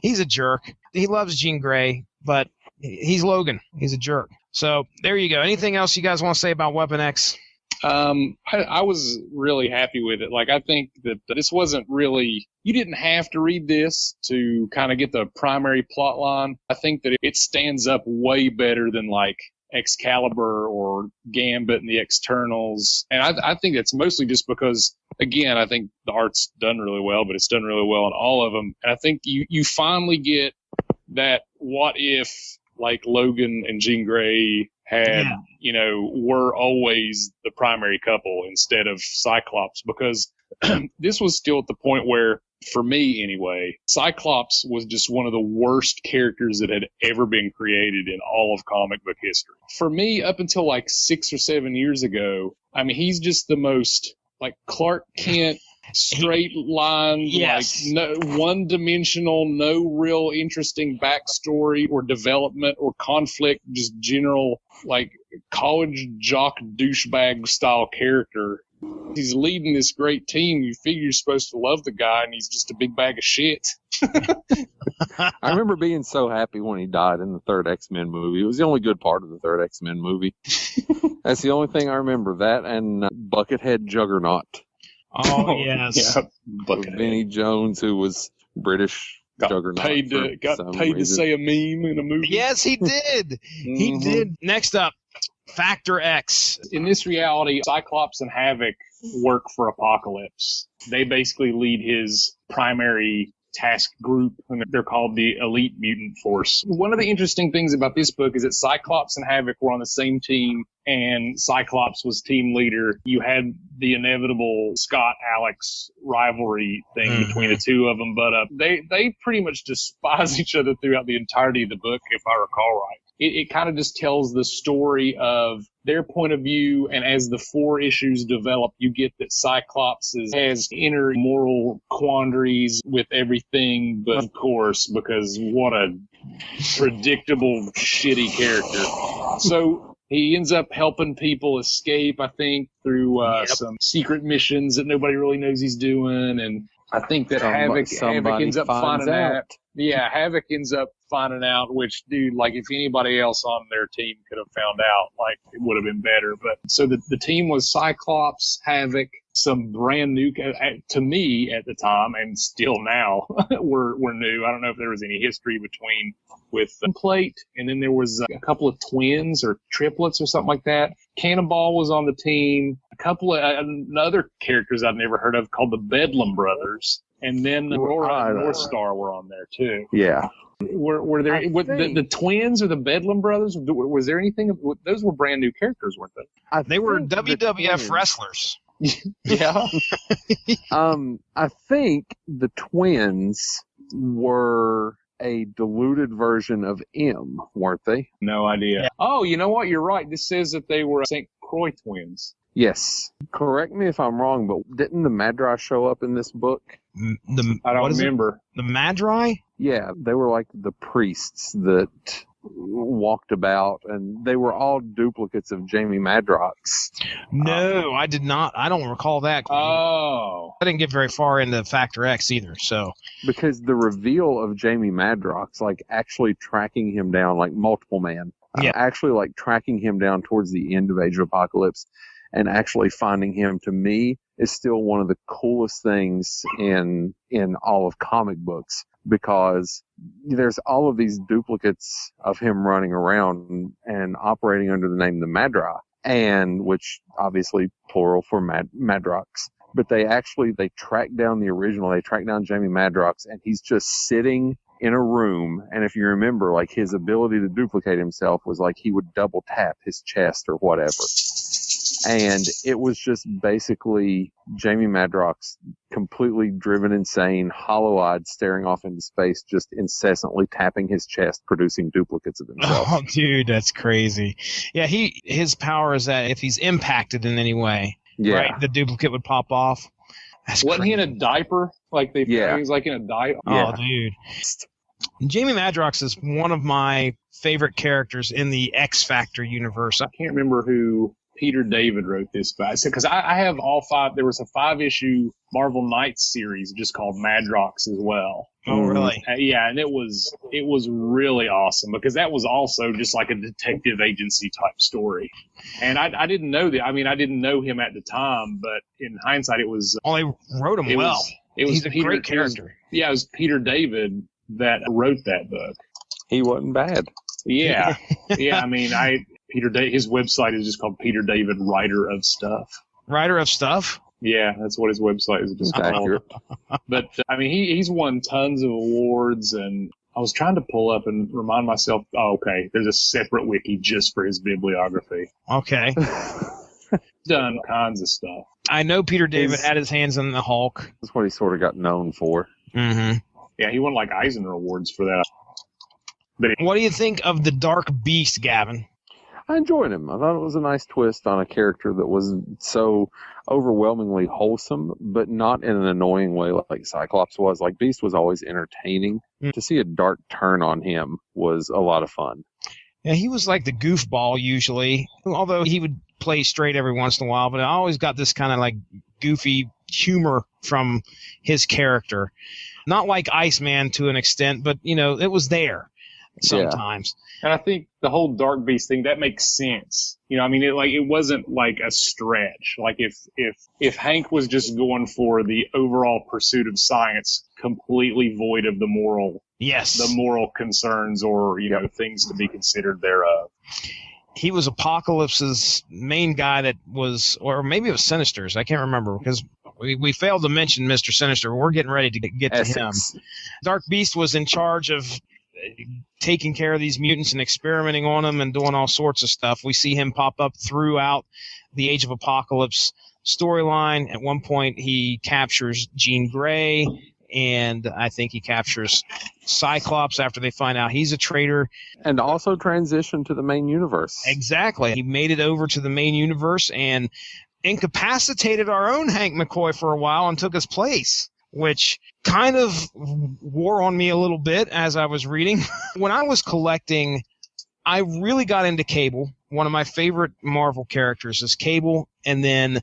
a jerk. He loves Jean Grey, but he's Logan. He's a jerk. So there you go. Anything else you guys want to say about Weapon X? I was really happy with it. Like, I think that this wasn't really, you didn't have to read this to kind of get the primary plot line. I think that it stands up way better than like Excalibur or Gambit and the Externals. And I think that's mostly just because, again, I think the art's done really well, but it's done really well in all of them. And I think you finally get that what if, like, Logan and Jean Grey had, were always the primary couple instead of Cyclops, because this was still at the point where, for me anyway, Cyclops was just one of the worst characters that had ever been created in all of comic book history. For me, up until like 6 or 7 years ago, I mean, he's just the most like Clark Kent, straight line, yes, like no one-dimensional, no real interesting backstory or development or conflict, just general like college jock douchebag style character. He's leading this great team. You figure you're supposed to love the guy, and he's just a big bag of shit. I remember being so happy when he died in the third X-Men movie. It was the only good part of the third X-Men movie. That's the only thing I remember. That and Buckethead Juggernaut. Oh, yes. Yeah, Vinnie Jones, who was British Juggernaut. Got paid to say a meme in a movie. Yes, he did. He did. Next up, Factor X. In this reality, Cyclops and Havoc work for Apocalypse. They basically lead his primary task group, and they're called the Elite Mutant Force. One of the interesting things about this book is that Cyclops and Havoc were on the same team, and Cyclops was team leader. You had the inevitable Scott-Alex rivalry thing between the two of them, but they pretty much despise each other throughout the entirety of the book, if I recall right. It kind of just tells the story of their point of view, and as the 4 issues develop, you get that Cyclops has inner moral quandaries with everything, but of course, because what a predictable, shitty character. So he ends up helping people escape, I think, through some secret missions that nobody really knows he's doing, and I think that Havoc ends up finding out. Yeah, Havoc ends up finding out, which, dude, like, if anybody else on their team could have found out, like, it would have been better. But so the team was Cyclops, Havoc, some brand new, to me at the time, and still now, were new. I don't know if there was any history with Plate, and then there was a couple of twins or triplets or something like that. Cannonball was on the team. A couple of other characters I've never heard of called the Bedlam Brothers, and then the North Star were on there too. Yeah. Were there the twins or the Bedlam Brothers? Was there anything? Those were brand new characters, weren't they? They were WWF wrestlers. Yeah. I think the twins were a diluted version of M, weren't they? No idea. Yeah. Oh, you know what? You're right. This says that they were St. Croix twins. Yes. Correct me if I'm wrong, but didn't the Madri show up in this book? I don't remember. The Madri? Yeah, they were like the priests that walked about, and they were all duplicates of Jamie Madrox. No, I did not. I don't recall that. Oh. I didn't get very far into Factor X either, so. Because the reveal of Jamie Madrox, like actually tracking him down, like Multiple Man, actually like tracking him down towards the end of Age of Apocalypse, and actually finding him, to me, is still one of the coolest things in all of comic books, because there's all of these duplicates of him running around and operating under the name the Madra, and which obviously plural for Madrox. But they tracked down the original. They tracked down Jamie Madrox, and he's just sitting in a room. And if you remember, like, his ability to duplicate himself was like he would double tap his chest or whatever. And it was just basically Jamie Madrox completely driven insane, hollow-eyed, staring off into space, just incessantly tapping his chest, producing duplicates of himself. Oh, dude, that's crazy. Yeah, his power is that if he's impacted in any way, right, the duplicate would pop off. Wasn't he in a diaper? Like he was like in a diaper. Oh, dude. Jamie Madrox is one of my favorite characters in the X Factor universe. I can't remember who Peter David wrote this by, because I have all 5. There was a 5-issue Marvel Knights series just called Madrox as well. Oh, really? Yeah, and it was really awesome, because that was also just like a detective agency type story. And I didn't know that. I mean, I didn't know him at the time, but in hindsight, it was. Oh, they wrote him well. He's a great character. It was Peter David that wrote that book. He wasn't bad. Yeah, yeah. I mean, his website is just called Peter David Writer of Stuff. Writer of Stuff? Yeah, that's what his website is just called. But, I mean, he's won tons of awards, and I was trying to pull up and remind myself, okay, there's a separate wiki just for his bibliography. Okay. Done kinds of stuff. I know Peter David had his hands on the Hulk. That's what he sort of got known for. Mm-hmm. Yeah, he won like Eisner Awards for that. But what do you think of the Dark Beast, Gavin? I enjoyed him. I thought it was a nice twist on a character that wasn't so overwhelmingly wholesome, but not in an annoying way like Cyclops was. Like, Beast was always entertaining. To see a dark turn on him was a lot of fun. Yeah, he was like the goofball usually, although he would play straight every once in a while, but I always got this kind of like goofy humor from his character. Not like Iceman to an extent, but, it was there sometimes. Yeah. And I think the whole Dark Beast thing, that makes sense. I mean, it wasn't like a stretch. Like if Hank was just going for the overall pursuit of science, completely void of the moral concerns or, things to be considered thereof. He was Apocalypse's main guy that was, or maybe it was Sinister's. I can't remember, because we failed to mention Mr. Sinister. We're getting ready to get to him. Dark Beast was in charge of taking care of these mutants and experimenting on them and doing all sorts of stuff. We see him pop up throughout the Age of Apocalypse storyline. At one point, he captures Jean Grey, and I think he captures Cyclops after they find out he's a traitor. And also transitioned to the main universe. Exactly. He made it over to the main universe and incapacitated our own Hank McCoy for a while and took his place, which kind of wore on me a little bit as I was reading. When I was collecting, I really got into Cable. One of my favorite Marvel characters is Cable. And then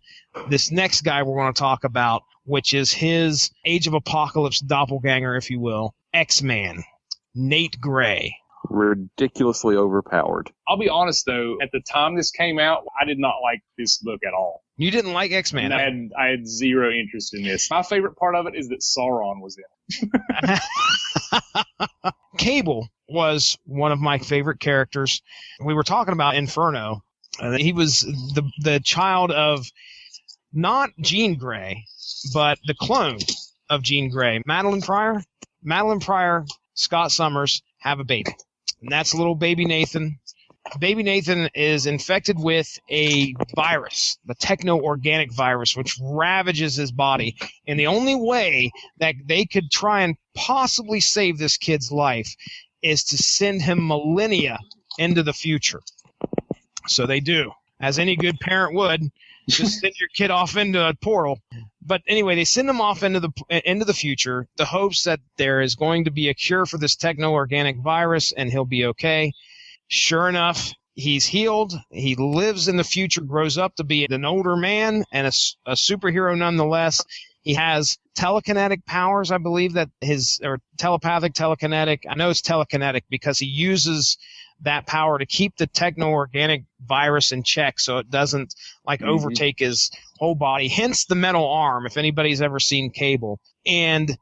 this next guy we're going to talk about, which is his Age of Apocalypse doppelganger, if you will, X-Man. Nate Gray. Ridiculously overpowered. I'll be honest, though, at the time this came out, I did not like this book at all. You didn't like X-Men? I had zero interest in this. My favorite part of it is that Sauron was in it. Cable was one of my favorite characters. We were talking about Inferno. He was the child of not Jean Grey, but the clone of Jean Grey. Madeline Pryor, Scott Summers have a baby. And that's little baby Nathan. Baby Nathan is infected with a virus, the techno-organic virus, which ravages his body. And the only way that they could try and possibly save this kid's life is to send him millennia into the future. So they do, as any good parent would, just send your kid off into a portal. But anyway, they send him off into the future, the hopes that there is going to be a cure for this techno-organic virus and he'll be okay. Sure enough, he's healed. He lives in the future, grows up to be an older man and a superhero nonetheless. He has telekinetic powers, I believe, or telepathic, telekinetic. I know it's telekinetic because he uses that power to keep the techno-organic virus in check so it doesn't overtake his whole body. Hence the metal arm, if anybody's ever seen Cable. And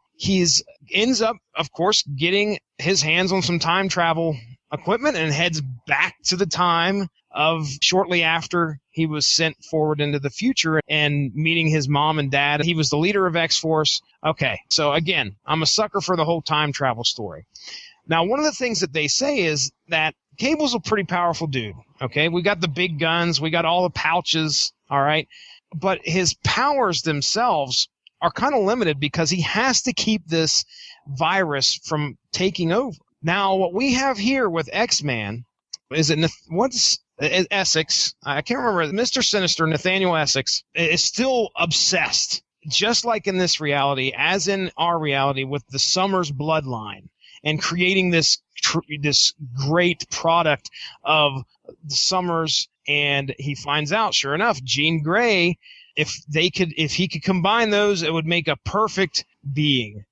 ends up, of course, getting his hands on some time travel equipment and heads back to the time of shortly after he was sent forward into the future and meeting his mom and dad. He was the leader of X-Force. Okay, so again, I'm a sucker for the whole time travel story. Now, one of the things that they say is that Cable's a pretty powerful dude, okay? We got the big guns. We got all the pouches, all right? But his powers themselves are kind of limited because he has to keep this virus from taking over. Now, what we have here with X-Man is Essex. I can't remember. Mr. Sinister, Nathaniel Essex, is still obsessed, just like in this reality, as in our reality, with the Summers bloodline and creating this great product of the Summers. And he finds out, sure enough, Jean Grey, if he could combine those, it would make a perfect being.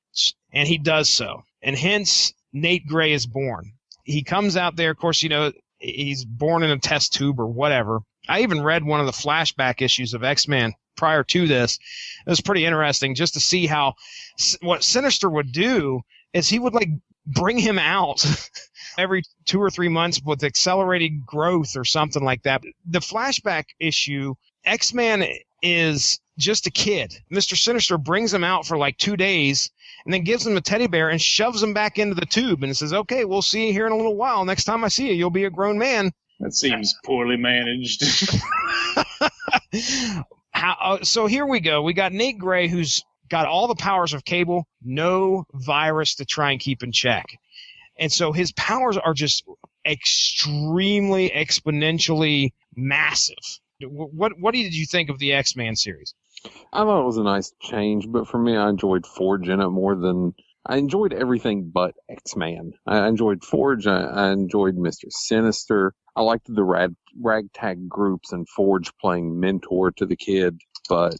And he does so. And hence, Nate Gray is born. He comes out there, of course, he's born in a test tube or whatever. I even read one of the flashback issues of X-Men prior to this. It was pretty interesting just to see how what Sinister would do is he would bring him out every 2 or 3 months with accelerated growth or something like that. The flashback issue, X-Man is just a kid. Mr. Sinister brings him out for 2 days and then gives him a teddy bear and shoves him back into the tube and says, okay, we'll see you here in a little while. Next time I see you, you'll be a grown man. That seems poorly managed. So here we go. We got Nate Gray, who's got all the powers of Cable, no virus to try and keep in check. And so his powers are just extremely exponentially massive. What did you think of the X-Men series? I thought it was a nice change, but for me, I enjoyed Forge in it more than I enjoyed everything but X-Man. I enjoyed Forge. I enjoyed Mr. Sinister. I liked the ragtag groups and Forge playing mentor to the kid. But,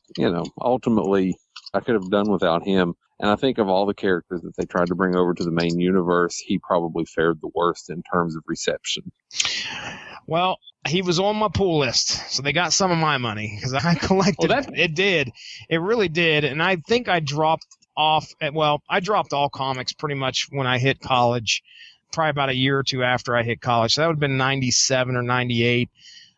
ultimately, I could have done without him. And I think of all the characters that they tried to bring over to the main universe, he probably fared the worst in terms of reception. Well, he was on my pool list, so they got some of my money because I collected. It did. It really did. And I think I dropped off. I dropped all comics pretty much when I hit college, probably about a year or two after I hit college. So that would have been 97 or 98.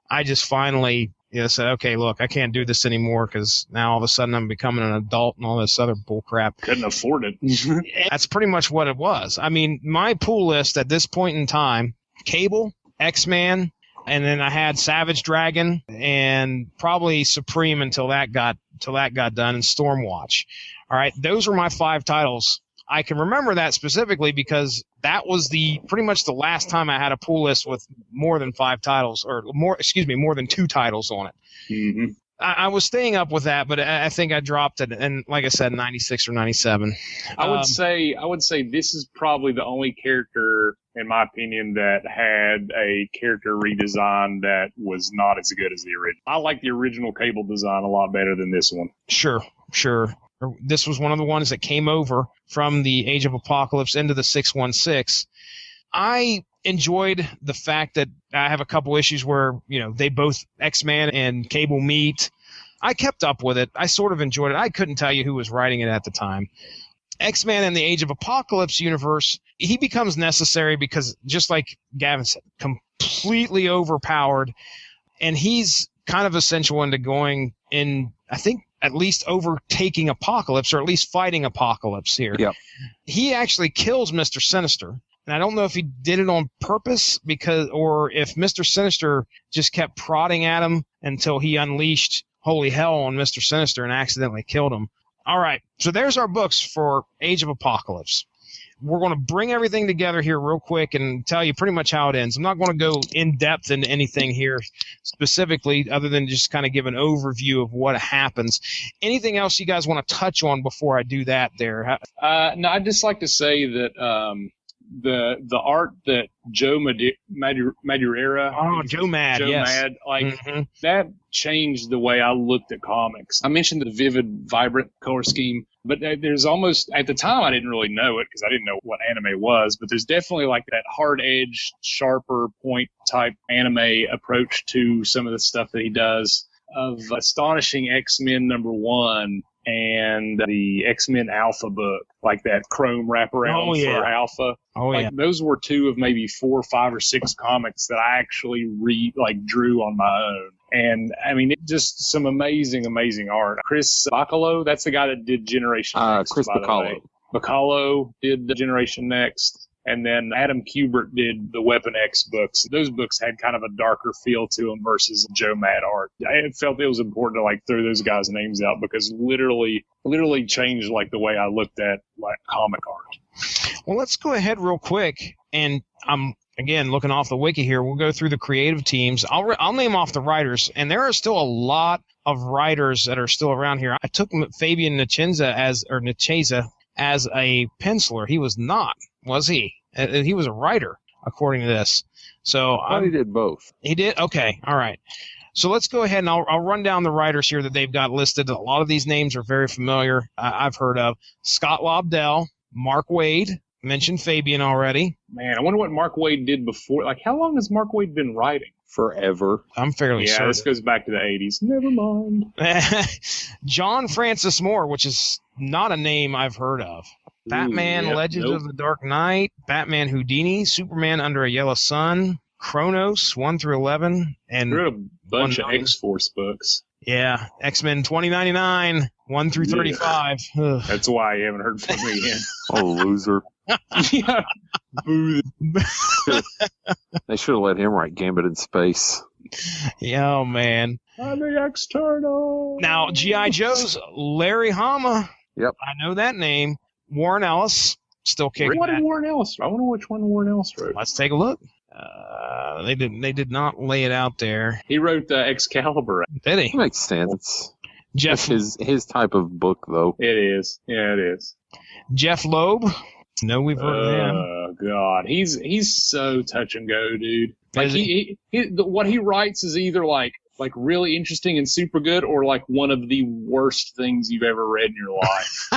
I just finally said, okay, look, I can't do this anymore because now all of a sudden I'm becoming an adult and all this other bull crap. Couldn't afford it. That's pretty much what it was. I mean, my pool list at this point in time, Cable, X-Man, and then I had Savage Dragon and probably Supreme until that got done, and Stormwatch. All right, those were my 5 titles. I can remember that specifically because that was pretty much the last time I had a pool list with more than 5 titles, or more than 2 titles on it. Mm-hmm. I was staying up with that, but I think I dropped it, and like I said, 96 or 97. I would say this is probably the only character, in my opinion, that had a character redesign that was not as good as the original. I like the original Cable design a lot better than this one. Sure. This was one of the ones that came over from the Age of Apocalypse into the 616. I enjoyed the fact that I have a couple issues where, they both, X-Man and Cable meet. I kept up with it. I sort of enjoyed it. I couldn't tell you who was writing it at the time. X-Man in the Age of Apocalypse universe, he becomes necessary because, just like Gavin said, completely overpowered, and he's kind of essential into going in, I think, at least overtaking Apocalypse, or at least fighting Apocalypse here. Yep. He actually kills Mr. Sinister. And I don't know if he did it on purpose or if Mr. Sinister just kept prodding at him until he unleashed holy hell on Mr. Sinister and accidentally killed him. All right, so there's our books for Age of Apocalypse. We're going to bring everything together here real quick and tell you pretty much how it ends. I'm not going to go in depth into anything here specifically, other than just kind of give an overview of what happens. Anything else you guys want to touch on before I do that there? No, I'd just like to say that the art that Joe Madureira. Oh, Joe Mad, yes. That changed the way I looked at comics. I mentioned the vivid, vibrant color scheme, but there's almost, at the time I didn't really know it because I didn't know what anime was, but there's definitely like that hard edge, sharper point type anime approach to some of the stuff that he does. Of Astonishing X-Men #1 and the X-Men Alpha book, like that chrome wraparound for Alpha. Those were two of maybe 4, 5, or 6 comics that I actually drew on my own. And I mean, it just some amazing, amazing art. Chris Bacalo, that's the guy that did Generation Next. Chris Bacalo. Bacalo did the Generation Next. And then Adam Kubert did the Weapon X books. Those books had kind of a darker feel to them versus Joe Mad art. I felt it was important to throw those guys' names out because literally changed the way I looked at comic art. Well, let's go ahead real quick, and I'm again looking off the wiki here. We'll go through the creative teams. I'll name off the writers, and there are still a lot of writers that are still around here. I took Fabian Nicieza as a penciler. He was not, was he? He was a writer, according to this. So he did both. He did? Okay. All right. So let's go ahead and I'll run down the writers here that they've got listed. A lot of these names are very familiar. I've heard of Scott Lobdell, Mark Waid, mentioned Fabian already. Man, I wonder what Mark Waid did before. How long has Mark Waid been writing? Forever. I'm fairly certain. Yeah, this goes back to the 80s. Never mind. John Francis Moore, which is not a name I've heard of. Batman, Legends of the Dark Knight, Batman Houdini, Superman Under a Yellow Sun, Chronos 1 through 11, and he wrote a bunch of X-Force books. Yeah, X-Men 2099 1 through 35. Ugh. That's why you haven't heard from me again. Oh, loser. Yeah. They should have let him write Gambit in Space. Yeah, oh, man. I'm the external. Now, G.I. Joe's Larry Hama. Yep. I know that name. Warren Ellis, still kicking. What did Warren Ellis? I wonder which one Warren Ellis wrote. Let's take a look. They did not lay it out there. He wrote Excalibur. Did he? That makes sense. Jeff, that's his type of book, though. It is. Yeah, it is. Jeff Loeb. No, we've heard of him. Oh God, he's so touch and go, dude. What he writes is either like really interesting and super good, or one of the worst things you've ever read in your life.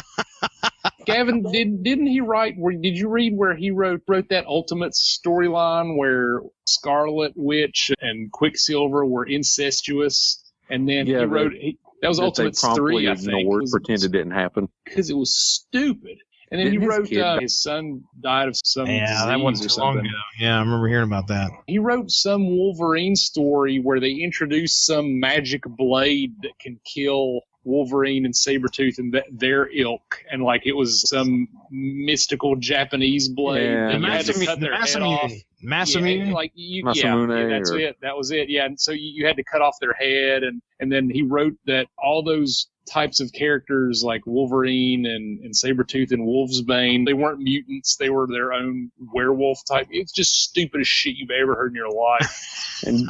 Gavin, didn't he write? Did you read where he wrote that Ultimate storyline where Scarlet Witch and Quicksilver were incestuous, and then he wrote that was Ultimates 3, I think. Pretend it didn't happen because it was stupid. And then he wrote his son died of some disease that wasn't too long ago. Yeah, I remember hearing about that. He wrote some Wolverine story where they introduced some magic blade that can kill Wolverine and Sabretooth and their ilk, and it was some mystical Japanese blade. Yeah, and you had to cut their head off. Masamune? That's it. That was it. Yeah, and so you had to cut off their head, and then he wrote that all those types of characters like Wolverine and Sabretooth and Wolfsbane, they weren't mutants, they were their own werewolf type. It's just stupid as shit you've ever heard in your life. And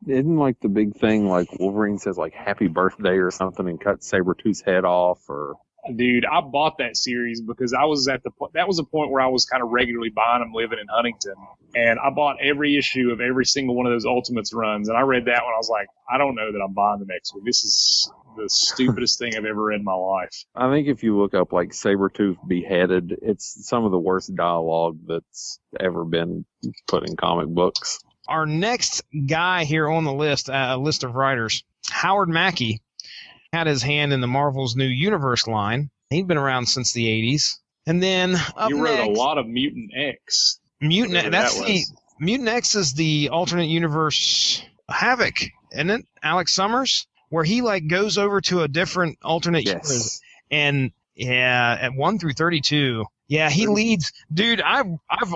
isn't the big thing Wolverine says happy birthday or something and cuts Sabretooth's head off, or Dude, I bought that series because I was at that was a point where I was kind of regularly buying them living in Huntington. And I bought every issue of every single one of those Ultimates runs. And I read that one. I was like, I don't know that I'm buying the next one. This is the stupidest thing I've ever read in my life. I think if you look up like Sabretooth beheaded, it's some of the worst dialogue that's ever been put in comic books. Our next guy here on the list, list of writers, Howard Mackey, had his hand in the Marvel's New Universe line. He'd been around since the 80s. And then up You wrote next, a lot of Mutant X. Mutant X is the alternate universe Havoc, isn't it? Alex Summers, where he like goes over to a different alternate universe. And yeah, at 1 through 32. Yeah, he leads. Dude, I've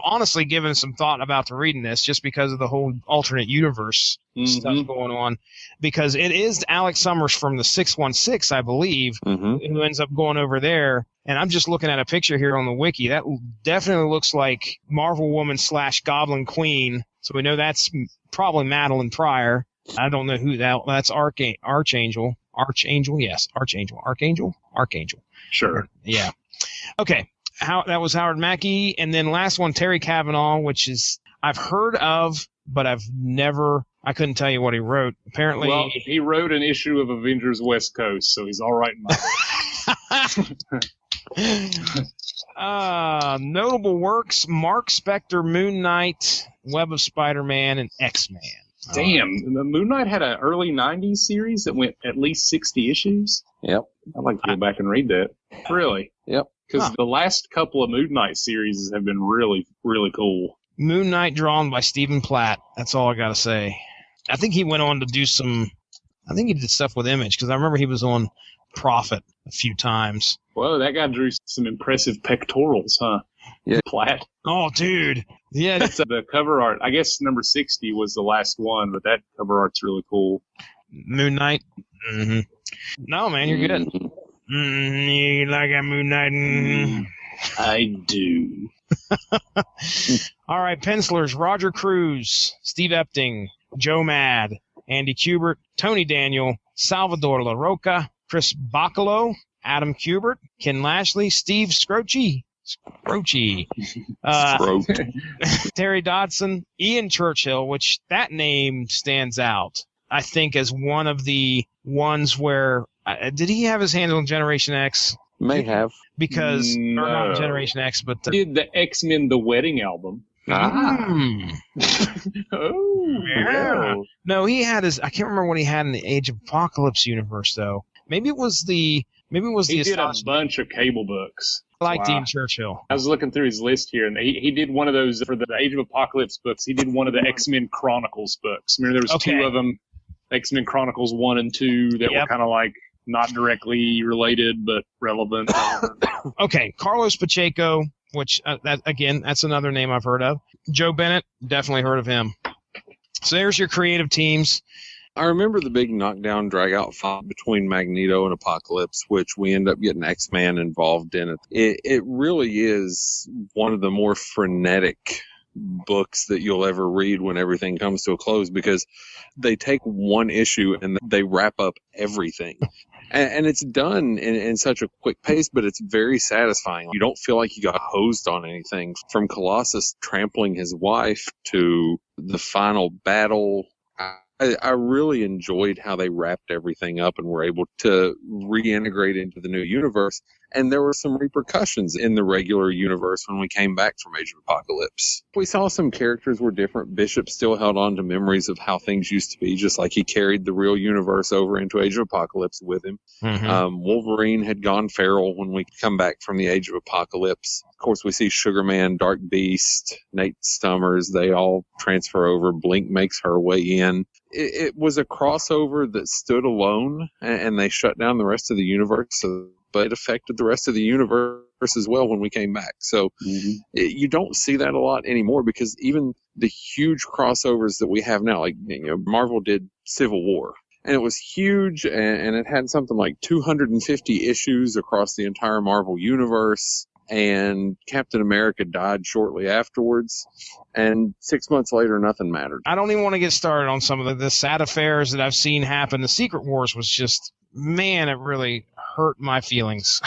honestly given some thought about reading this just because of the whole alternate universe stuff going on. Because it is Alex Summers from the 616, I believe, who ends up going over there. And I'm just looking at a picture here on the wiki. That definitely looks like Marvel Woman / Goblin Queen. So we know that's probably Madeline Pryor. I don't know who that's Archangel. Yes. Archangel. Sure. Yeah. Okay. That was Howard Mackey. And then last one, Terry Cavanaugh, which is I've heard of, but I couldn't tell you what he wrote. Apparently. Well, he wrote an issue of Avengers West Coast, so he's all right in my notable works, Mark Spector, Moon Knight, Web of Spider-Man, and X-Men. Damn, the Moon Knight had an early 90s series that went at least 60 issues. Yep. I'd like to go back and read that. Really? Yep. Because the last couple of Moon Knight series have been really, really cool. Moon Knight drawn by Stephen Platt. That's all I got to say. I think he went on to do I think he did stuff with Image, because I remember he was on Prophet a few times. Whoa, that guy drew some impressive pectorals, huh? Yeah. Platt. Oh, dude. Yeah. The cover art, I guess number 60 was the last one, but that cover art's really cool. Moon Knight? Mm-hmm. No, man, you're good. You like a Moon Knight? I do. All right, pencilers, Roger Cruz, Steve Epting, Joe Mad, Andy Kubert, Tony Daniel, Salvador LaRocca, Chris Bacalo, Adam Kubert, Ken Lashley, Steve Scroce, Terry Dodson, Ian Churchill, which that name stands out, I think, as one of the ones where did he have his hands on Generation X? May have. Because, or not Generation X, but... He did the X-Men The Wedding album. Oh, yeah. No, he had his... I can't remember what he had in the Age of Apocalypse universe, though. Maybe it was the... He did a bunch of cable books. I like Dean Churchill. I was looking through his list here, and he did one of those for the Age of Apocalypse books. He did one of the X-Men Chronicles books. Remember, there was two of them, X-Men Chronicles 1 and 2, that were kind of like not directly related, but relevant. Okay, Carlos Pacheco, which, that's another name I've heard of. Joe Bennett, definitely heard of him. So there's your creative teams. I remember the big knockdown, drag-out fight between Magneto and Apocalypse, which we end up getting X-Man involved in. It really is one of the more frenetic books that you'll ever read when everything comes to a close, because they take one issue and they wrap up everything. And it's done in such a quick pace, but it's very satisfying. You don't feel like you got hosed on anything. From Colossus trampling his wife to the final battle, I really enjoyed how they wrapped everything up and were able to reintegrate into the new universe. And there were some repercussions in the regular universe when we came back from Age of Apocalypse. We saw some characters were different. Bishop still held on to memories of how things used to be, just like he carried the real universe over into Age of Apocalypse with him. Wolverine had gone feral when we come back from the Age of Apocalypse. Of course, we see Sugar Man, Dark Beast, Nate Stummers. They all transfer over. Blink makes her way in. It was a crossover that stood alone, and they shut down the rest of the universe, but it affected the rest of the universe as well when we came back. So you don't see that a lot anymore, because even the huge crossovers that we have now, like Marvel did Civil War, and it was huge, and it had something like 250 issues across the entire Marvel universe. And Captain America died shortly afterwards, and 6 months later, nothing mattered. I don't even want to get started on some of the sad affairs that I've seen happen. The Secret Wars was just man, it really hurt my feelings.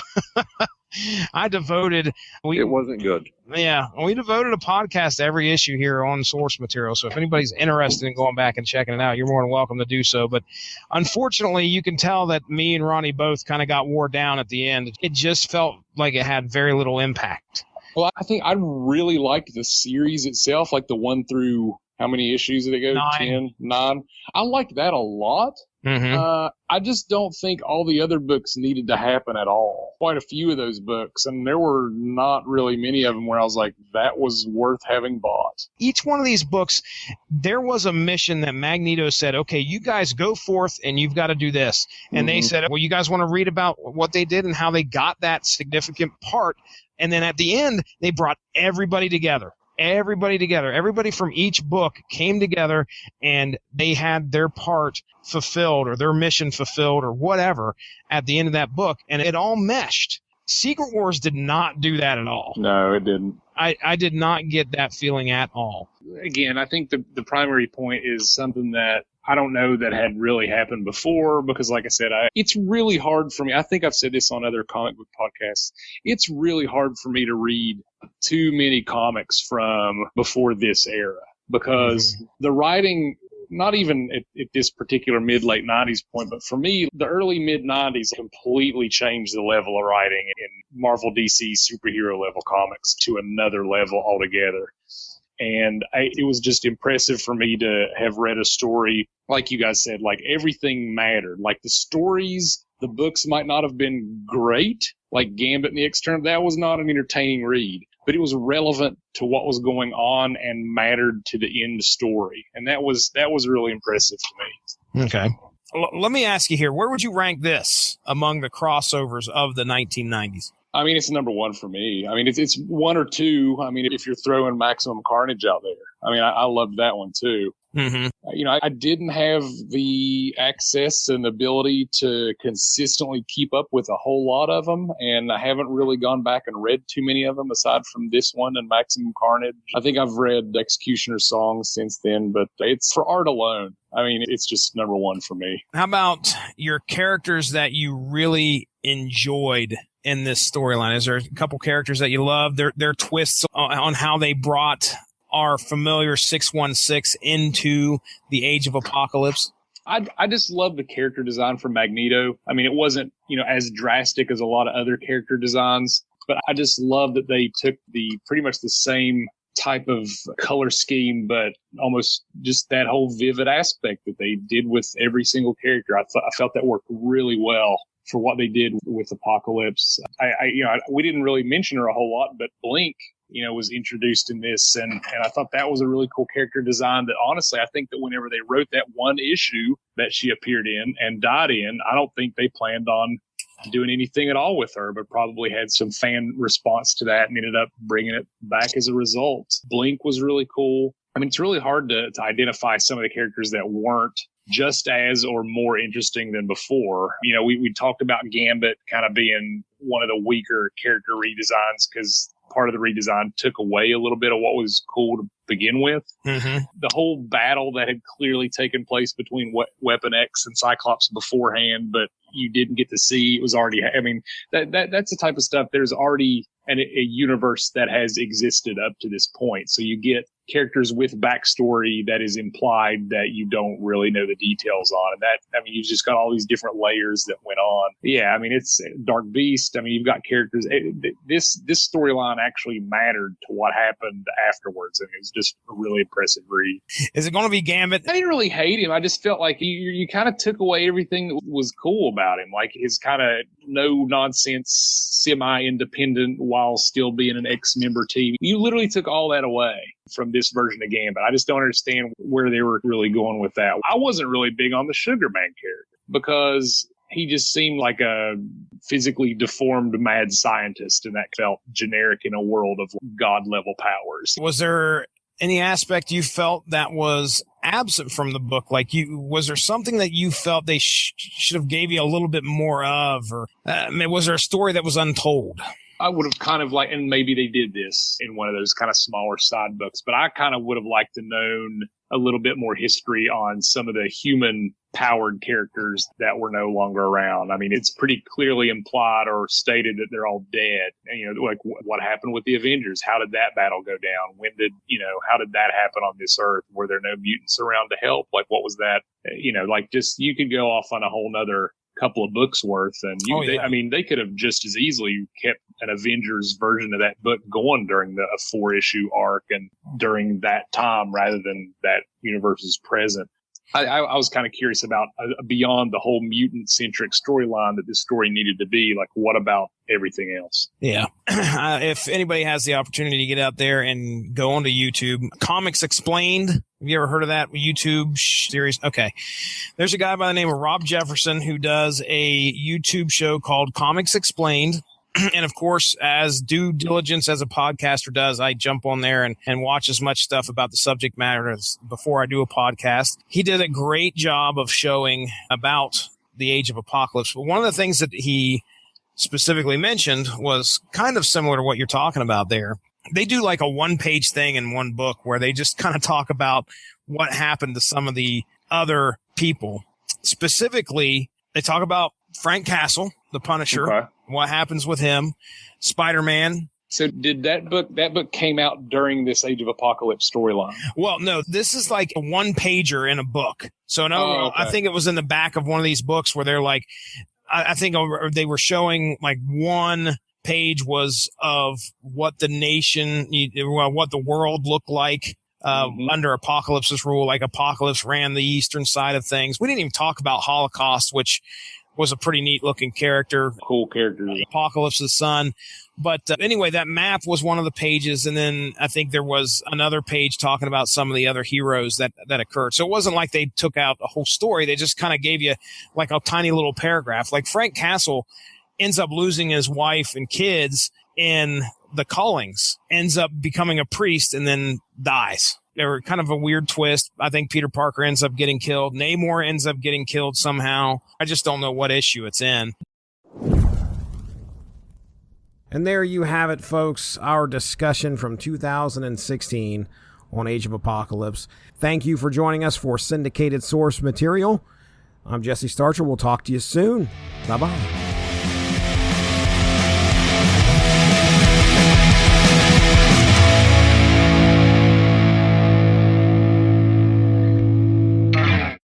I devoted. It wasn't good. Yeah, we devoted a podcast to every issue here on source material. So if anybody's interested in going back and checking it out, you're more than welcome to do so. But unfortunately, you can tell that me and Ronnie both kind of got wore down at the end. It just felt like it had very little impact. Well, I think I really liked the series itself, like the 1 through how many issues did it go? 9. 9. I liked that a lot. Mm-hmm. I just don't think all the other books needed to happen at all. Quite a few of those books, and there were not really many of them where I was like, that was worth having bought. Each one of these books, there was a mission that Magneto said, okay, you guys go forth and you've got to do this. And they said, well, you guys want to read about what they did and how they got that significant part. And then at the end, they brought everybody together. Everybody from each book came together and they had their part fulfilled or their mission fulfilled or whatever at the end of that book, and it all meshed. Secret Wars did not do that at all. No, it didn't. I did not get that feeling at all. Again, I think the primary point is something that I don't know that had really happened before because, like I said, it's really hard for me. I think I've said this on other comic book podcasts. It's really hard for me to read too many comics from before this era because the writing, not even at this particular mid-late 90s point, but for me, the early mid-90s completely changed the level of writing in Marvel DC superhero level comics to another level altogether. And it was just impressive for me to have read a story, like you guys said, like everything mattered. Like the stories, the books might not have been great, like Gambit and the External. That was not an entertaining read, but it was relevant to what was going on and mattered to the end story. And that was really impressive to me. Okay. Let me ask you here, where would you rank this among the crossovers of the 1990s? I mean, it's number 1 for me. I mean, it's 1 or 2. I mean, if you're throwing Maximum Carnage out there. I mean, I loved that one too. Mm-hmm. You know, I didn't have the access and ability to consistently keep up with a whole lot of them, and I haven't really gone back and read too many of them aside from this one and Maximum Carnage. I think I've read Executioner's Song since then, but it's for art alone. I mean, it's just number 1 for me. How about your characters that you really enjoyed in this storyline? Is there a couple characters that you love? Their twists on how they brought our familiar 616 into the Age of Apocalypse? I just love the character design for Magneto. I mean, it wasn't, as drastic as a lot of other character designs, but I just love that they took pretty much the same type of color scheme, but almost just that whole vivid aspect that they did with every single character. I felt that worked really well for what they did with Apocalypse. We didn't really mention her a whole lot, but Blink, was introduced in this, and I thought that was a really cool character design that honestly, I think that whenever they wrote that one issue that she appeared in and died in, I don't think they planned on doing anything at all with her, but probably had some fan response to that and ended up bringing it back as a result. Blink was really cool. I mean, it's really hard to identify some of the characters that weren't just as or more interesting than before. We talked about Gambit kind of being one of the weaker character redesigns because part of the redesign took away a little bit of what was cool to begin with. Mm-hmm. The whole battle that had clearly taken place between Weapon X and Cyclops beforehand, but you didn't get to see, it was already, that's the type of stuff. There's already a universe that has existed up to this point. So you get characters with backstory that is implied that you don't really know the details on. And you've just got all these different layers that went on. Yeah, it's Dark Beast. You've got characters. This storyline actually mattered to what happened afterwards. It was just a really impressive read. Is it going to be Gambit? I didn't really hate him. I just felt like you kind of took away everything that was cool about him. Like his kind of no nonsense, semi-independent while still being an ex-member team. You literally took all that away from this version of Gambit. I just don't understand where they were really going with that. I wasn't really big on the Sugar Man character because he just seemed like a physically deformed mad scientist, and that felt generic in a world of god-level powers. Was there any aspect you felt that was absent from the book? Was there something that you felt they should have gave you a little bit more of? Or was there a story that was untold? I would have kind of and maybe they did this in one of those kind of smaller side books, but I kind of would have liked to known a little bit more history on some of the human powered characters that were no longer around. I mean, it's pretty clearly implied or stated that they're all dead. And, you know, like what happened with the Avengers? How did that battle go down? How did that happen on this earth? Were there no mutants around to help? Like, what was that? You know, like just, you could go off on a whole nother couple of books worth. And they could have just as easily kept an Avengers version of that book going during a 4-issue arc and during that time rather than that universe's present. I was kind of curious about beyond the whole mutant centric storyline that this story needed to be. Like, what about everything else? Yeah. If anybody has the opportunity to get out there and go onto YouTube, Comics Explained. Have you ever heard of that YouTube series? Okay. There's a guy by the name of Rob Jefferson who does a YouTube show called Comics Explained. And of course, as due diligence as a podcaster does, I jump on there and watch as much stuff about the subject matter as before I do a podcast. He did a great job of showing about the Age of Apocalypse. But one of the things that he specifically mentioned was kind of similar to what you're talking about there. They do like a 1-page thing in one book where they just kind of talk about what happened to some of the other people. Specifically, they talk about Frank Castle, the Punisher. Okay. What happens with him, Spider-Man. So did that book came out during this Age of Apocalypse storyline? Well, no, this is like a 1-pager in a book. So no, okay. I think it was in the back of one of these books where they're like, I think they were showing like 1 page was of what the nation, what the world looked like under Apocalypse's rule. Like Apocalypse ran the eastern side of things. We didn't even talk about Holocaust, which was a pretty neat looking character. Cool character. Apocalypse's son. But anyway, that map was one of the pages. And then I think there was another page talking about some of the other heroes that occurred. So it wasn't like they took out a whole story. They just kind of gave you like a tiny little paragraph. Like Frank Castle ends up losing his wife and kids in the Callings, ends up becoming a priest and then dies. They were kind of a weird twist. I think Peter Parker ends up getting killed. Namor ends up getting killed somehow. I just don't know what issue it's in. And there you have it, folks. Our discussion from 2016 on Age of Apocalypse. Thank you for joining us for Syndicated Source Material. I'm Jesse Starcher. We'll talk to you soon. Bye-bye.